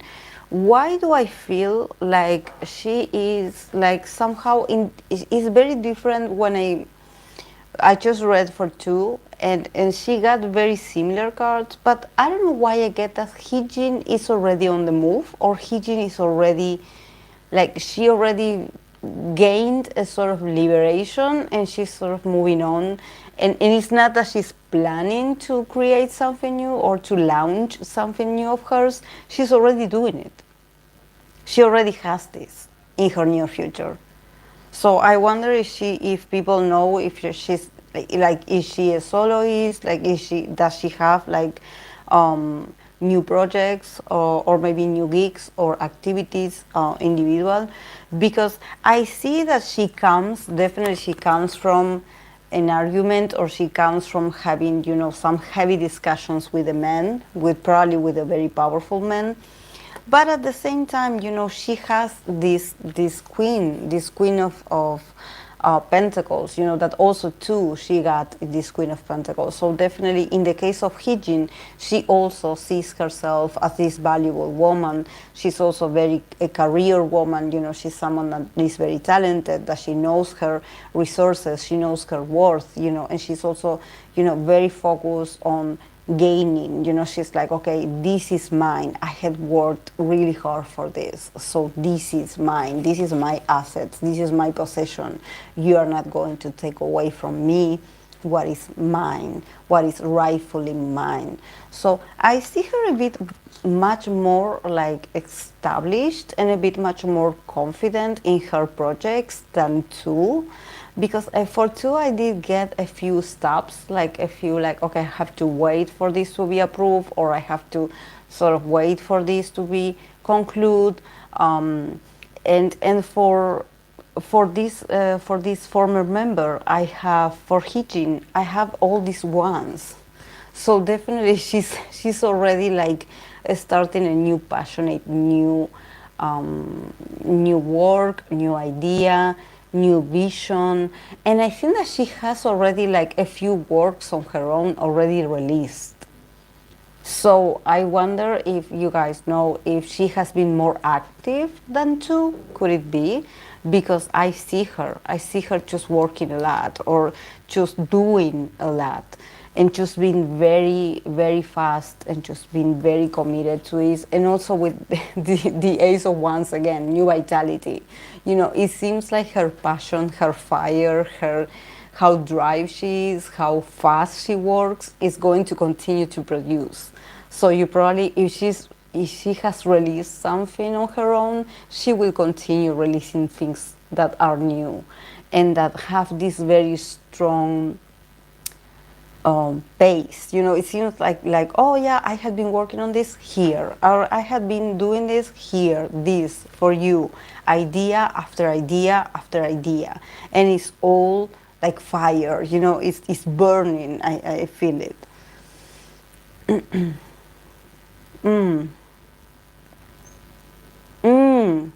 Why do I feel like she is like somehow is very different when I just read for two, and she got very similar cards, but I don't know why I get that Heejin is already on the move, or Heejin is already, like, she already gained a sort of liberation and she's sort of moving on. And it's not that she's planning to create something new or to launch something new of hers, she's already doing it. She already has this in her near future. So I wonder if people know if she's like is she a soloist, like does she have like new projects or maybe new gigs or activities individual, because I see that definitely she comes from an argument, or she comes from having, you know, some heavy discussions with a man, probably with a very powerful man. But at the same time, you know, she has this queen of Pentacles, you know, that also too she got this Queen of Pentacles. So definitely in the case of Heejin, she also sees herself as this valuable woman. She's also a career woman, you know, she's someone that is very talented, that she knows her resources, she knows her worth, you know, and she's also, you know, very focused on gaining. You know, she's like, okay, this is mine, I had worked really hard for this, so this is mine, this is my assets, this is my possession. You are not going to take away from me what is mine, what is rightfully mine. So I see her a bit much more like established and a bit much more confident in her projects than two. Because for two, I did get a few stops, like a few, like, okay, I have to wait for this to be approved, or I have to sort of wait for this to be conclude. And for this former member, I have, for Heejin, I have all these ones. So definitely she's already like starting a new passionate, new work, new idea, new vision. And I think that she has already like a few works on her own already released. So I wonder if you guys know if she has been more active than two. Could it be? Because I see her just working a lot, or just doing a lot, and just being very, very fast, and just being very committed to it. And also with the Ace of Wands again, new vitality. You know, it seems like her passion, her fire, how drive she is, how fast she works, is going to continue to produce. So you probably, if she has released something on her own, she will continue releasing things that are new and that have this very strong pace. You know, it seems like, oh yeah, I had been working on this here, or I had been doing this here, this for you, idea after idea after idea, and it's all like fire. You know, it's burning. I feel it. Mm. Mm.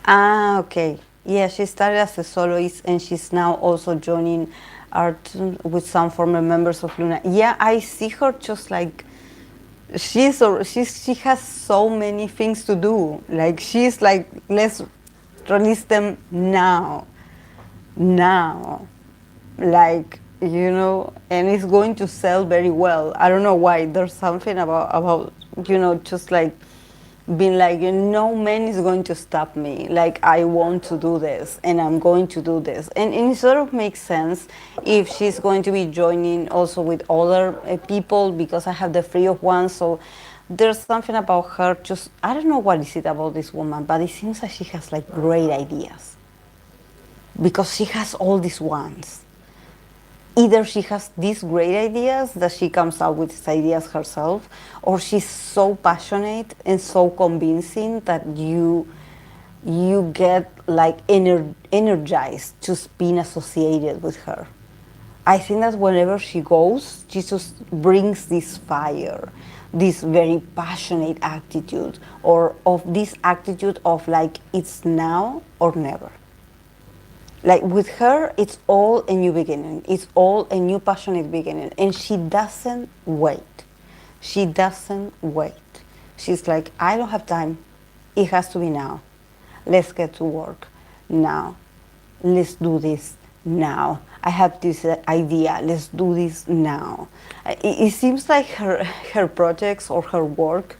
Ah, okay. Yeah, she started as a soloist, and she's now also joining art with some former members of Loona. Yeah, I see her just like she has so many things to do. Like, she's like, let's release them now, like, you know, and it's going to sell very well. I don't know why. There's something about you know, just like being like, no man is going to stop me. Like, I want to do this, and I'm going to do this. And it sort of makes sense if she's going to be joining also with other people, because I have the Three of Wands. So there's something about her, just, I don't know what is it about this woman, but it seems like she has like great ideas, because she has all these wands. either she has these great ideas that she comes up with these ideas herself, or she's so passionate and so convincing that you get like energized just being associated with her. I think that whenever she goes, she just brings this fire, this very passionate attitude, or of this attitude of like it's now or never. Like with her, it's all a new beginning. It's all a new passionate beginning. And she doesn't wait. She doesn't wait. She's like, I don't have time. It has to be now. Let's get to work now. Let's do this now. I have this idea. Let's do this now. It seems like her projects or her work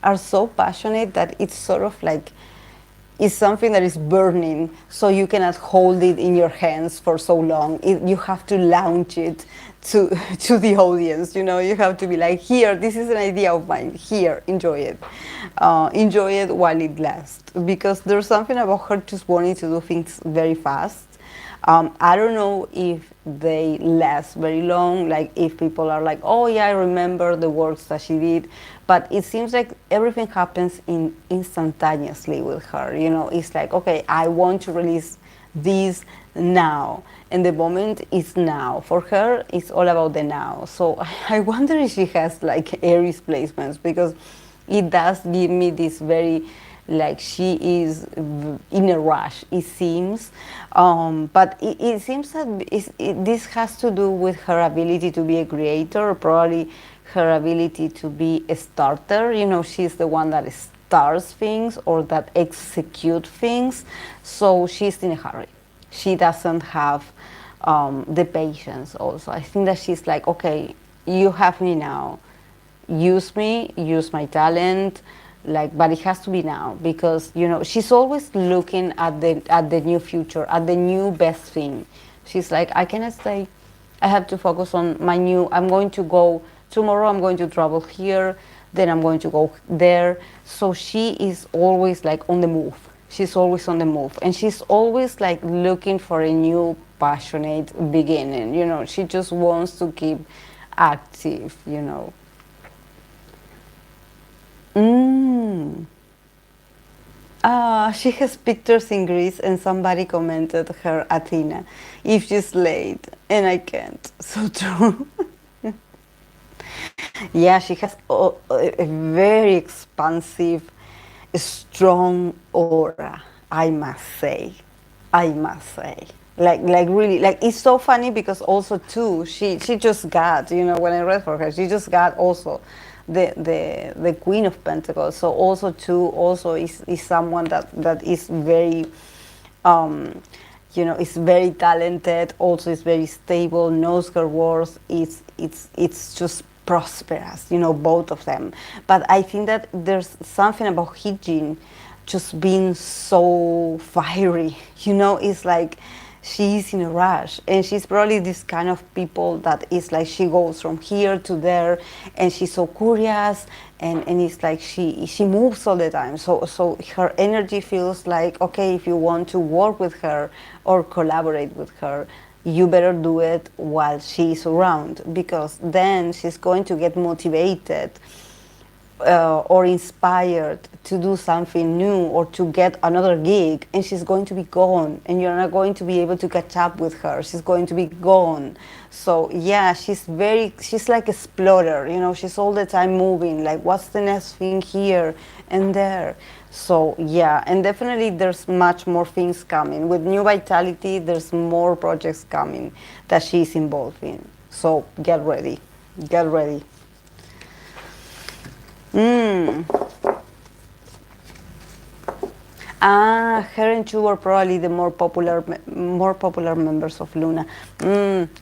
are so passionate that it's sort of like is something that is burning, so you cannot hold it in your hands for so long. You have to launch it to to the audience. You know, you have to be like, here, this is an idea of mine. Here, enjoy it while it lasts. Because there's something about her just wanting to do things very fast. I don't know if they last very long, like if people are like, oh yeah, I remember the works that she did, but it seems like everything happens instantaneously with her. You know, it's like, okay, I want to release this now, and the moment is now. For her, it's all about the now. So I wonder if she has like Aries placements, because it does give me this very, like she is in a rush, it seems. But it seems that this has to do with her ability to be a creator, or probably her ability to be a starter. You know, she's the one that starts things or that execute things. So she's in a hurry. She doesn't have the patience also. I think that she's like, okay, you have me now. Use me, use my talent, like, but it has to be now, because you know she's always looking at the new future, at the new best thing. She's like, I cannot stay. I have to focus on my new. I'm going to go tomorrow. I'm going to travel here. Then I'm going to go there. So she is always like on the move. She's always on the move, and she's always like looking for a new passionate beginning. You know, she just wants to keep active. You know. She has pictures in Greece, and somebody commented her Athena, if she's late, and I can't. So true. Yeah, she has a very expansive, strong aura, I must say. I must say. Like really, like it's so funny because also too, she just got, you know, when I read for her, she just got also the Queen of Pentacles. So also too, also is someone that is very, you know, is very talented. Also is very stable, knows her worth. It's just prosperous, you know, both of them. But I think that there's something about Heejin just being so fiery, you know. It's like she's in a rush, and she's probably this kind of people that is like she goes from here to there, and she's so curious, and it's like she moves all the time. So her energy feels like, okay, if you want to work with her or collaborate with her, you better do it while she's around, because then she's going to get motivated or inspired to do something new or to get another gig, and she's going to be gone, and you're not going to be able to catch up with her. She's going to be gone. So yeah, she's like a explorer, you know. She's all the time moving, like what's the next thing here and there. So yeah, and definitely there's much more things coming. With New Vitality, there's more projects coming that she's involved in. So get ready. Get ready. Her and Chuu are probably the more popular members of Loona.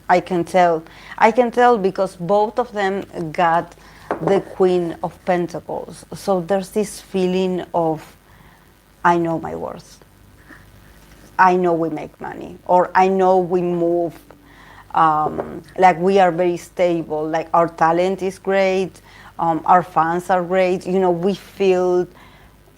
I can tell because both of them got the Queen of Pentacles. So there's this feeling of, I know my worth. I know we make money, or I know we move. Like we are very stable. Like our talent is great. Our fans are great. You know, we feel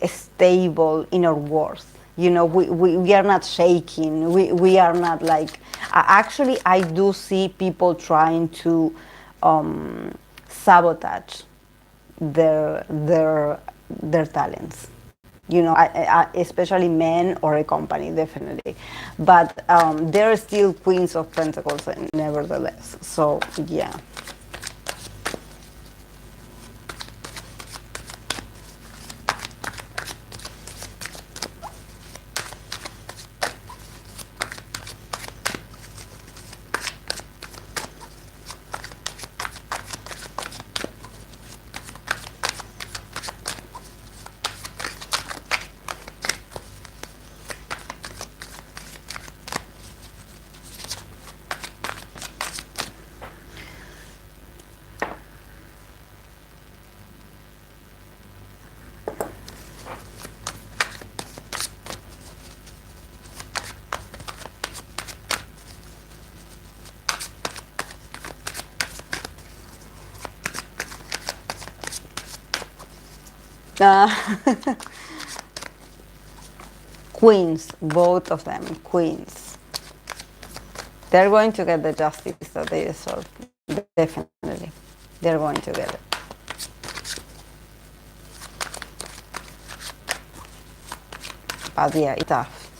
stable in our worth. we are not shaking. We are not like, actually, I do see people trying to sabotage their talents. Especially men or a company, definitely. But they're still queens of pentacles, nevertheless. So yeah. Uh, queens, both of them, queens. They're going to get the justice that they deserve. Definitely. They're going to get it. But yeah, it's tough.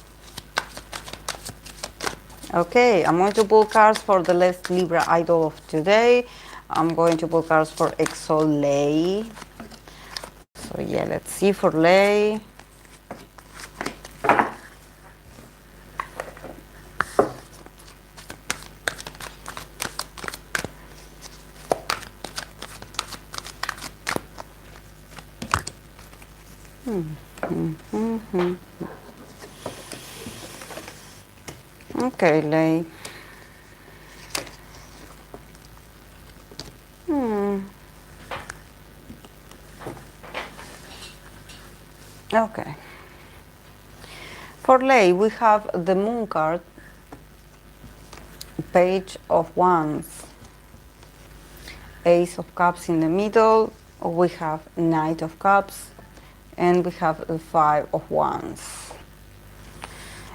Okay, I'm going to pull cards for the last Libra idol of today. I'm going to pull cards for EXO Lay. So yeah, let's see for Lay. Okay, Lay. Okay. For Lay, we have the Moon card, Page of Wands, Ace of Cups in the middle, we have Knight of Cups, and we have the Five of Wands.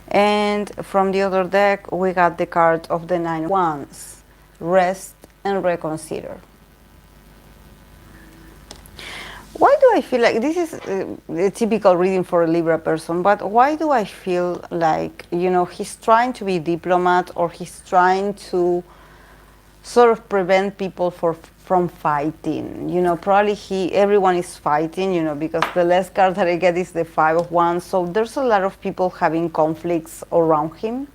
And from the other deck, we got the card of the Nine of Wands, Rest and Reconsider. Why do I feel like this is a typical reading for a Libra person, but why do I feel like, he's trying to be diplomat, or he's trying to sort of prevent people from fighting? Probably everyone is fighting, because the last card that I get is the Five of Wands. So there's a lot of people having conflicts around him.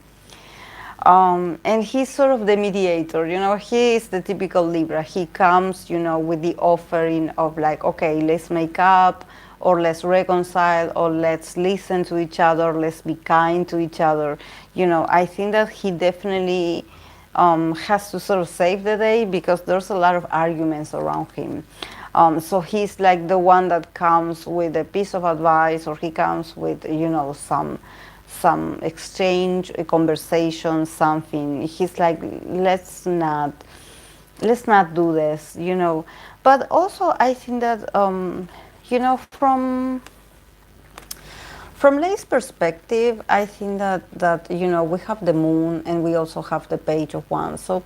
And he's sort of the mediator, he is the typical Libra. He comes, with the offering of like, okay, let's make up, or let's reconcile, or let's listen to each other, let's be kind to each other. I think that he definitely has to sort of save the day, because there's a lot of arguments around him. So he's like the one that comes with a piece of advice, or he comes with, some exchange, a conversation, something. He's like, let's not do this, But also, I think that, from Lay's perspective, I think that we have the Moon, and we also have the Page of Wands. So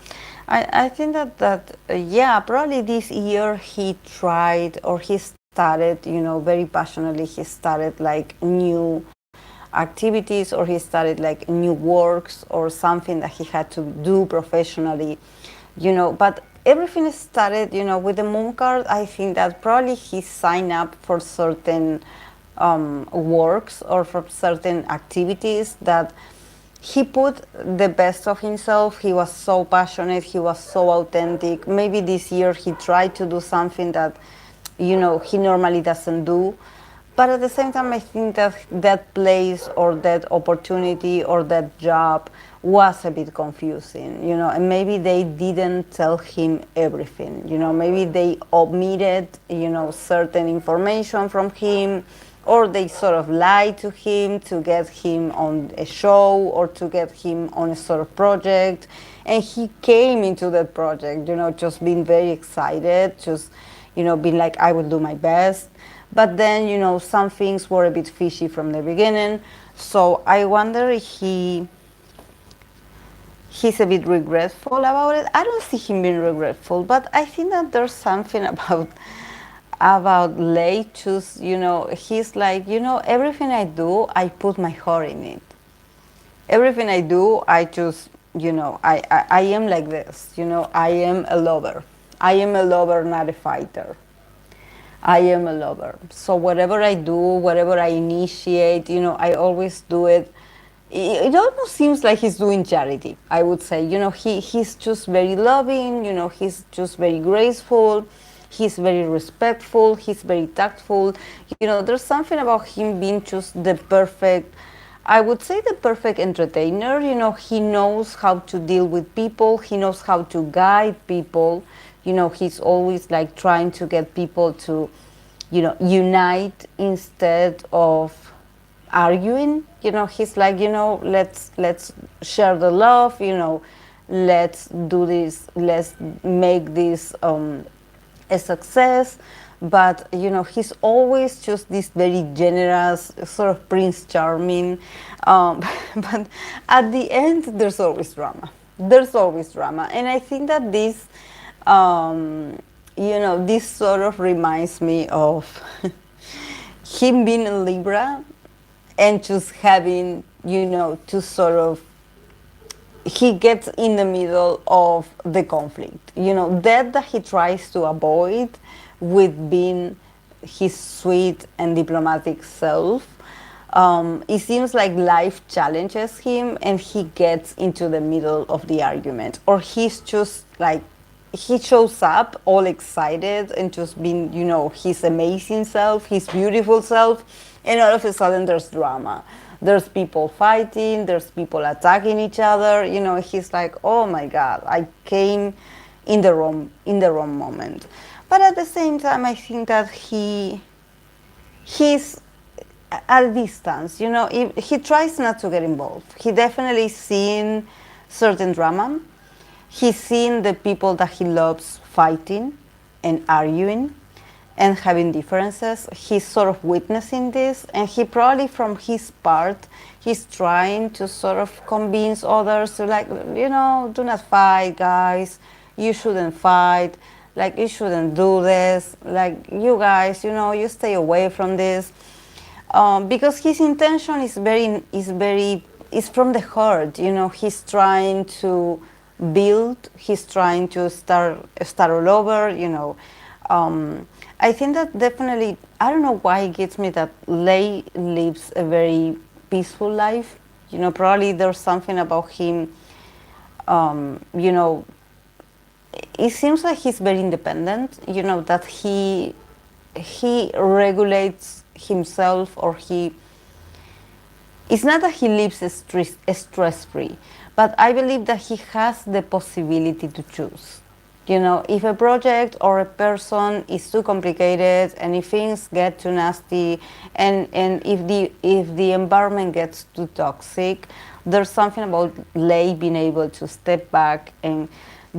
I think that yeah, probably this year he tried, or he started, very passionately, he started like new activities, or he started like new works, or something that he had to do professionally, but everything started, with the Moon card. I think that probably he signed up for certain works, or for certain activities, that he put the best of himself. He was so passionate, he was so authentic. Maybe this year he tried to do something that, he normally doesn't do. But at the same time, I think that that place, or that opportunity, or that job was a bit confusing, and maybe they didn't tell him everything, maybe they omitted, certain information from him, or they sort of lied to him to get him on a show, or to get him on a sort of project. And he came into that project, just being very excited, just, being like, I will do my best. But then, you know, some things were a bit fishy from the beginning. So I wonder if he's a bit regretful about it. I don't see him being regretful, but I think that there's something about Lei. Just, you know, he's like, you know, everything I do, I put my heart in it. Everything I do, I just, you know, I am like this. You know, I am a lover. I am a lover, not a fighter. I am a lover. So whatever I do, whatever I initiate, you know, I always do it. It almost seems like he's doing charity, I would say. You know, he's just very loving, you know, he's just very graceful, he's very respectful, he's very tactful. You know, there's something about him being just the perfect, I would say the perfect entertainer. You know, he knows how to deal with people, he knows how to guide people. You know, he's always like trying to get people to, you know, unite instead of arguing. You know, he's like, you know, let's share the love, you know, let's do this, let's make this a success. But you know, he's always just this very generous sort of Prince Charming, but at the end there's always drama. There's always drama. And I think that this, you know, this sort of reminds me of him being a Libra and just having, you know, to sort of, he gets in the middle of the conflict. You know, that he tries to avoid with being his sweet and diplomatic self. It seems like life challenges him and he gets into the middle of the argument. Or he's just like, he shows up all excited and just being, you know, his amazing self, his beautiful self, and all of a sudden there's drama. There's people fighting, there's people attacking each other. You know, he's like, oh my God, I came in the wrong moment. But at the same time, I think that he's at a distance. You know, he tries not to get involved. He definitely seen certain drama. He's seen the people that he loves fighting and arguing and having differences. He's sort of witnessing this, and he probably, from his part, he's trying to sort of convince others to, like, you know, do not fight, guys. You shouldn't fight. Like, you shouldn't do this. Like, you guys, you know, you stay away from this. Because his intention is from the heart. You know, he's trying to build. He's trying to start all over. You know. I think that definitely, I don't know why it gets me that Lei lives a very peaceful life. You know, probably there's something about him, you know, it seems like he's very independent, you know, that he regulates himself, or it's not that he lives stress-free, but I believe that he has the possibility to choose. You know, if a project or a person is too complicated, and if things get too nasty, and if the environment gets too toxic, there's something about Lei being able to step back and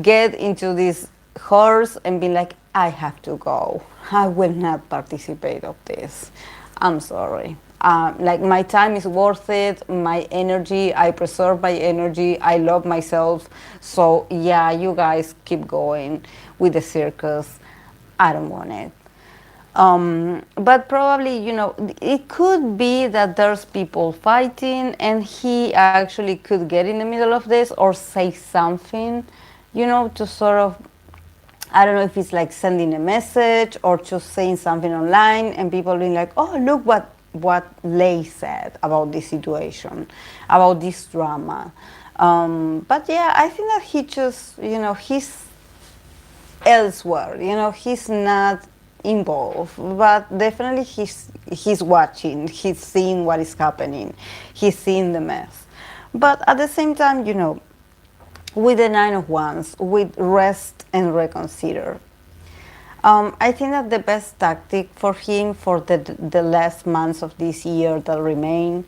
get into this horse and be like, I have to go. I will not participate of this. I'm sorry. Like, my time is worth it, my energy, I preserve my energy, I love myself. So yeah, you guys keep going with the circus. I don't want it. But probably, you know, it could be that there's people fighting and he actually could get in the middle of this or say something, you know, to sort of, I don't know if it's like sending a message or just saying something online and people being like, oh, look what Lei said about this situation, about this drama. But yeah, I think that he just, you know, he's elsewhere, you know, he's not involved, but definitely he's watching, he's seeing what is happening, he's seeing the mess. But at the same time, you know, with the Nine of Wands, with rest and reconsider, I think that the best tactic for him for the last months of this year that remain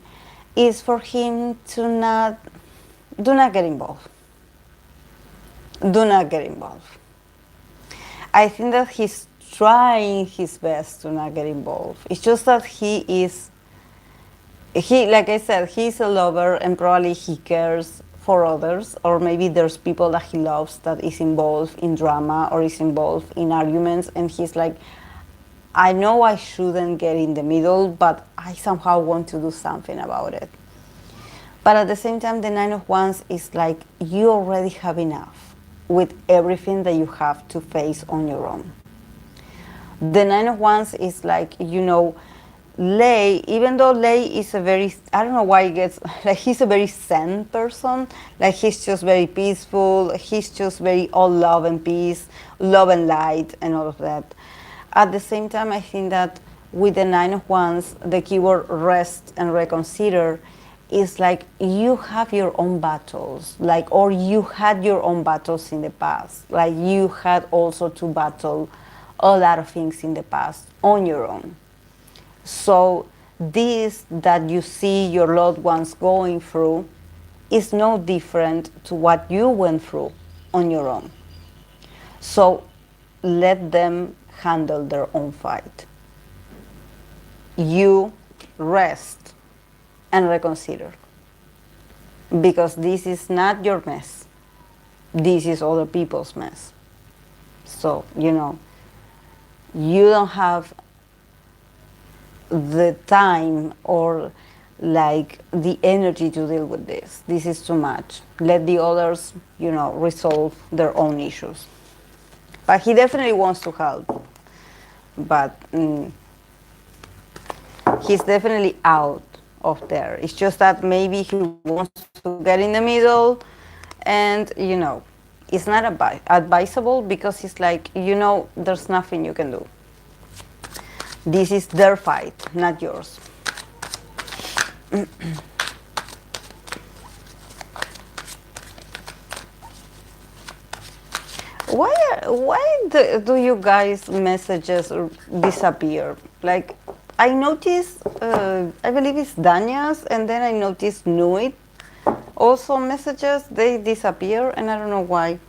is for him to do not get involved. Do not get involved. I think that he's trying his best to not get involved. It's just that he, like I said, he's a lover and probably he cares for others, or maybe there's people that he loves that is involved in drama or is involved in arguments, and he's like, I know I shouldn't get in the middle, but I somehow want to do something about it. But at the same time, the Nine of Wands is like, you already have enough with everything that you have to face on your own. The Nine of Wands is like, Lei, even though Lei is a very, I don't know why he gets, like he's a very zen person, like he's just very peaceful, he's just very all love and peace, love and light and all of that. At the same time, I think that with the Nine of Wands, the keyword rest and reconsider is like you have your own battles, like, or you had your own battles in the past, like you had also to battle a lot of things in the past on your own. So this that you see your loved ones going through is no different to what you went through on your own. So let them handle their own fight. You rest and reconsider. Because this is not your mess. This is other people's mess. So, you don't have the time or like the energy to deal with this. This is too much. Let the others, resolve their own issues. But he definitely wants to help. But he's definitely out of there. It's just that maybe he wants to get in the middle, and it's not advisable because it's like, there's nothing you can do. This is their fight, not yours. Why do you guys messages disappear? Like, I noticed, I believe it's Danya's, and then I noticed Nuit. Also messages, they disappear, and I don't know why.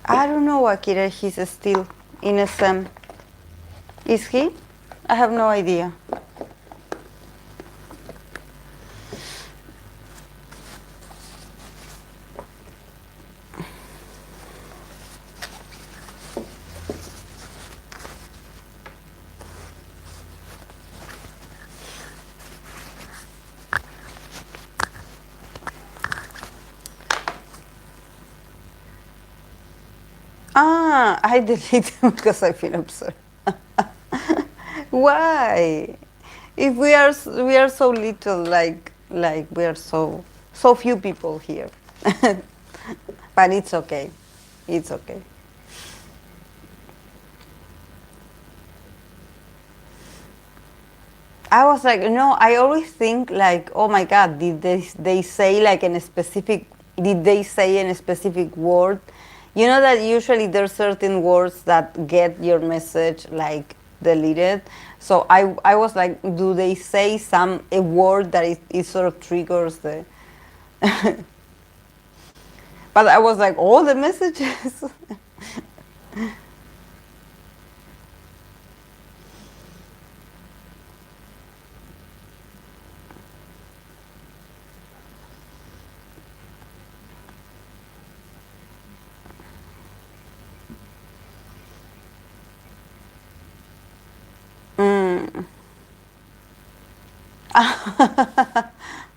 I don't know, Akira, he's still in SM. Is he? I have no idea. I delete them because I feel absurd. Why? If we are so little, like we are so few people here. But it's okay. It's okay. I was like, no, I always think like, oh my God, did they say like did they say in a specific word? You know that usually there's certain words that get your message like deleted. So I was like, do they say a word that it sort of triggers the... But I was like, all the messages.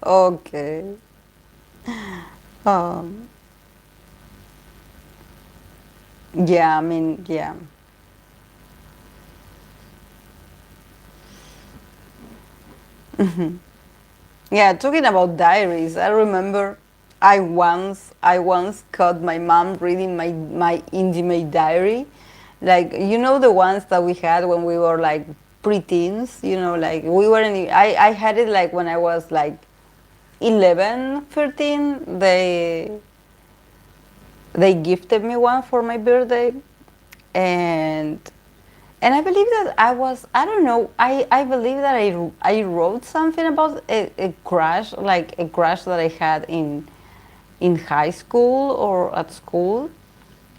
Okay. Um, yeah, I mean, yeah. Yeah, talking about diaries, I remember I once caught my mom reading my intimate diary. Like, the ones that we had when we were like preteens, like we were I had it like when I was like 11, 13. They gifted me one for my birthday, and I believe that I don't know, I believe that I wrote something about a crush, like a crush that I had in high school or at school,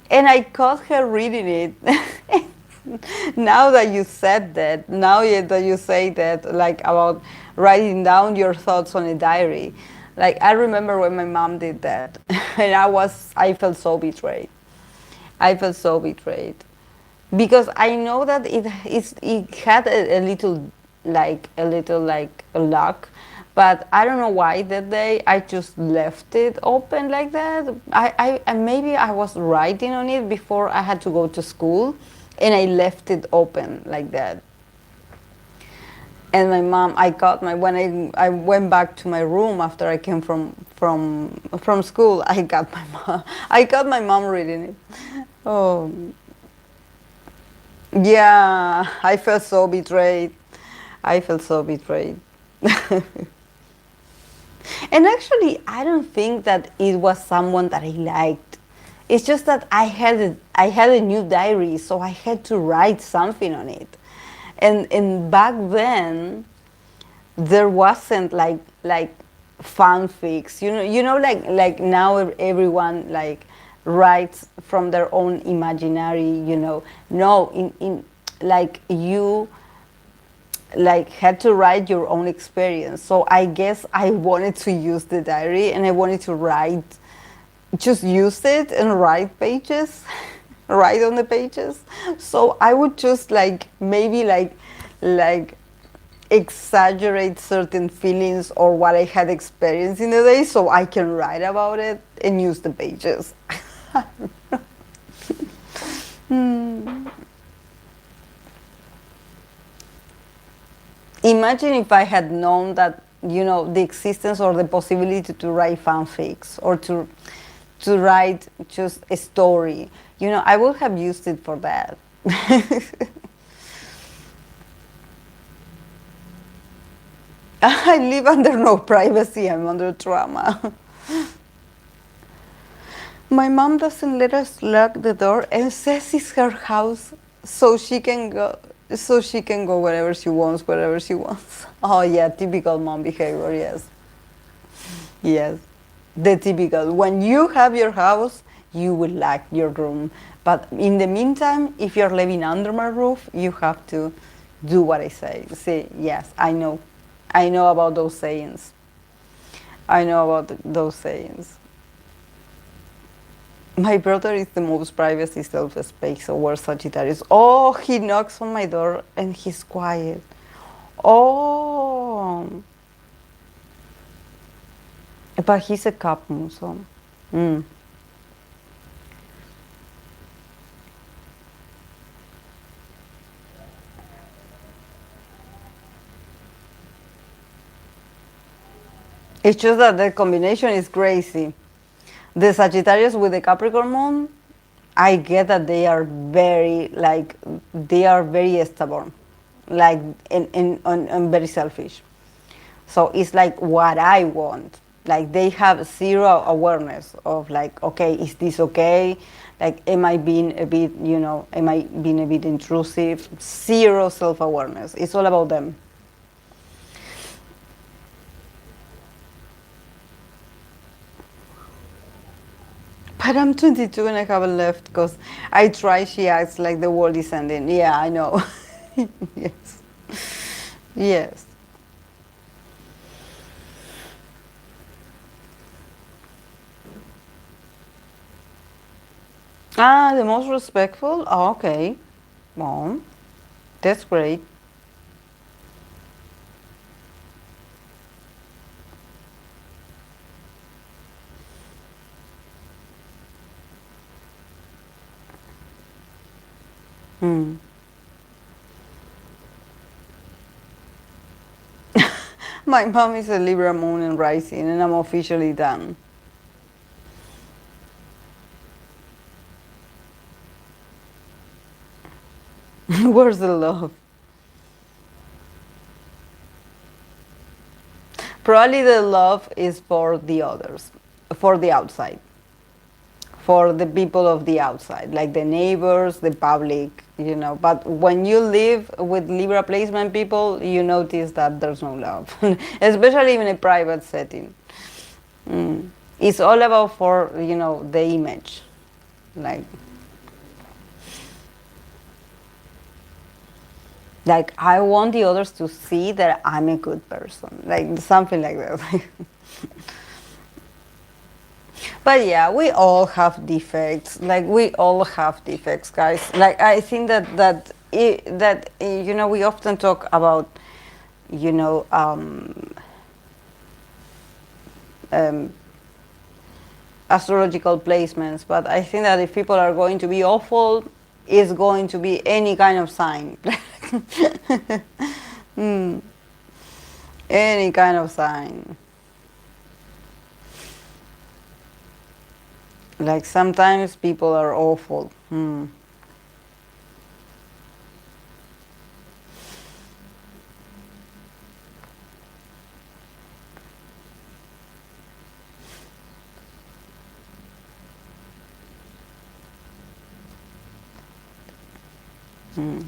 and I caught her reading it. Now that you said that, that you say that, like about writing down your thoughts on a diary, like I remember when my mom did that, and I felt so betrayed. I felt so betrayed because I know that it had a little like a luck, but I don't know why that day I just left it open like that. Maybe I was writing on it before I had to go to school, and I left it open like that. And my mom, I got my when I went back to my room after I came from school. I got my mom reading it. Oh, yeah, I felt so betrayed. I felt so betrayed. And actually, I don't think that it was someone that I liked. It's just that I had a new diary, so I had to write something on it. And back then, there wasn't like fanfics. Like now everyone like writes from their own imaginary. No, in like you like had to write your own experience. So I guess I wanted to use the diary, and I wanted to write, just use it and write pages, write on the pages. So I would just like maybe like exaggerate certain feelings or what I had experienced in the day, so I can write about it and use the pages. Imagine if I had known that, the existence or the possibility to write fanfics or to write just a story. I would have used it for that. I live under no privacy. I'm under trauma. My mom doesn't let us lock the door and says it's her house, so she can go. So she can go wherever she wants, wherever she wants. Oh yeah, typical mom behavior. Yes, yes, the typical. When you have your house, you will lock your room. But in the meantime, if you're living under my roof, you have to do what I say. See, yes, I know. I know about those sayings. I know about those sayings. My brother is the most privacy self-space aware Sagittarius. Oh, he knocks on my door and he's quiet. Oh, but he's a couple, so. Mm. It's just that the combination is crazy. The Sagittarius with the Capricorn moon, I get that they are very stubborn, like and very selfish. So it's like what I want. Like they have zero awareness of like, okay, is this okay? Like, am I being a bit, am I being a bit intrusive? Zero self-awareness. It's all about them. But I'm 22 and I haven't left because I try. She acts like the world is ending. Yeah, I know. Yes. Yes. Ah, the most respectful? Oh, okay. Well, that's great. Hmm. My mom is a Libra moon and rising, and I'm officially done. Where's the love? Probably the love is for the others, for the outside, for the people of the outside, like the neighbors, the public. But when you live with Libra placement people, you notice that there's no love, especially in a private setting. Mm. It's all about for, you know, the image. Like I want the others to see that I'm a good person, like something like that. But yeah, we all have defects. Like we all have defects, guys. Like I think that you know, we often talk about, you know, um, astrological placements, but I think that if people are going to be awful, it's going to be any kind of sign. Hmm. Any kind of sign. Like sometimes people are awful. Hmm. Hmm.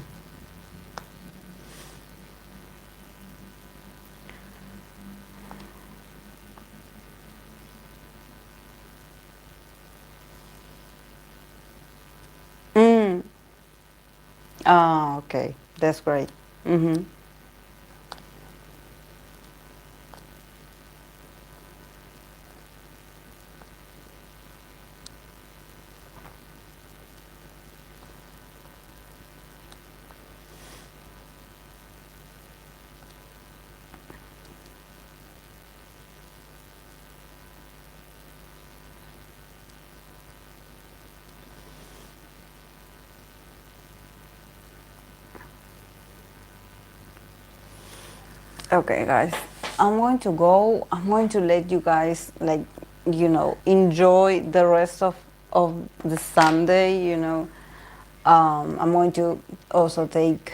Mm. Ah, okay. That's great. Mm-hmm. Okay, guys. I'm going to go. I'm going to let you guys, like, you know, enjoy the rest of the Sunday, you know. I'm going to also take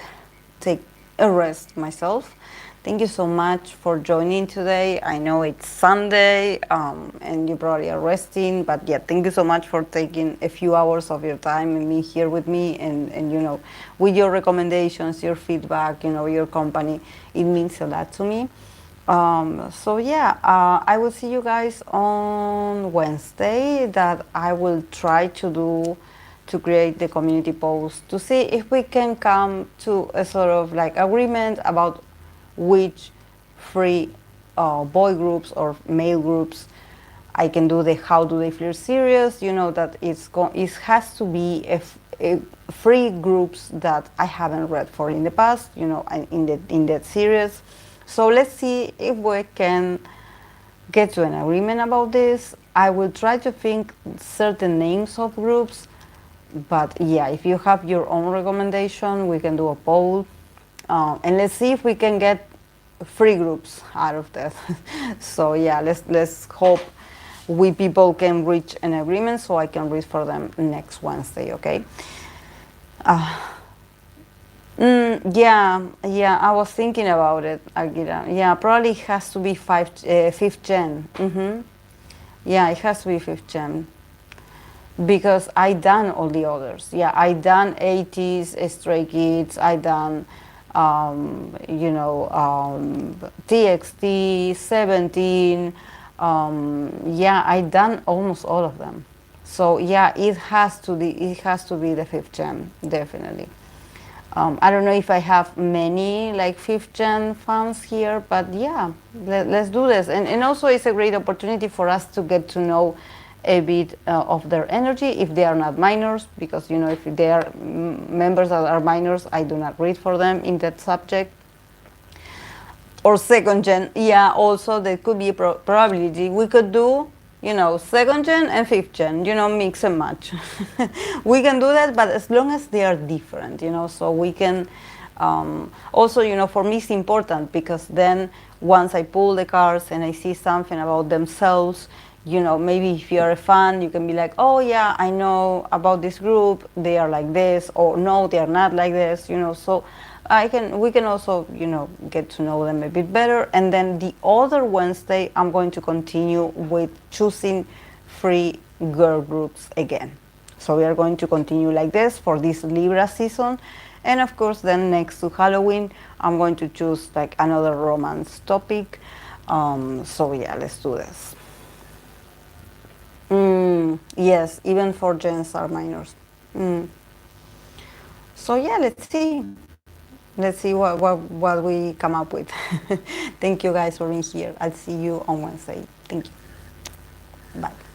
a rest myself. Thank you so much for joining today. I know it's Sunday, and you probably are resting, but yeah, thank you so much for taking a few hours of your time and being here with me, and you know, with your recommendations, your feedback, you know, your company. It means a lot to me. So yeah, I will see you guys on Wednesday. That I will try to do, to create the community post to see if we can come to a sort of like agreement about which free boy groups or male groups I can do. The how do they flirt series. You know that it has to be a free groups that I haven't read for in the past. You know, in that series. So let's see if we can get to an agreement about this. I will try to think certain names of groups, but yeah, if you have your own recommendation, we can do a poll, and let's see if we can get free groups out of that. So yeah, let's hope we people can reach an agreement so I can read for them next Wednesday. Okay. Yeah, I was thinking about it, Agira. Yeah, probably it has to be fifth gen. Yeah, it has to be fifth gen because I done all the others. Yeah, I done 80s, Stray Kids. I done, you know, TXT, 17. Yeah, I done almost all of them. So yeah, it has to be the fifth gen, definitely. I don't know if I have many like fifth gen fans here, but yeah, let's do this. And also, it's a great opportunity for us to get to know a bit of their energy if they are not minors, because you know, if they are members that are minors, I do not read for them in that subject. Or second gen, yeah, also there could be a probability we could do, you know, second gen and fifth gen, you know, mix and match. We can do that, but as long as they are different, you know, so we can also, you know, for me it's important because then once I pull the cards and I see something about themselves, you know, maybe if you're a fan, you can be like, oh yeah, I know about this group, they are like this, or no, they are not like this, you know. So we can also, you know, get to know them a bit better. And then the other Wednesday, I'm going to continue with choosing free girl groups again. So we are going to continue like this for this Libra season. And of course, then next to Halloween, I'm going to choose like another romance topic. So yeah, let's do this. Yes, even for gens are minors. So yeah, let's see. Let's see what we come up with. Thank you guys for being here. I'll see you on Wednesday. Thank you. Bye.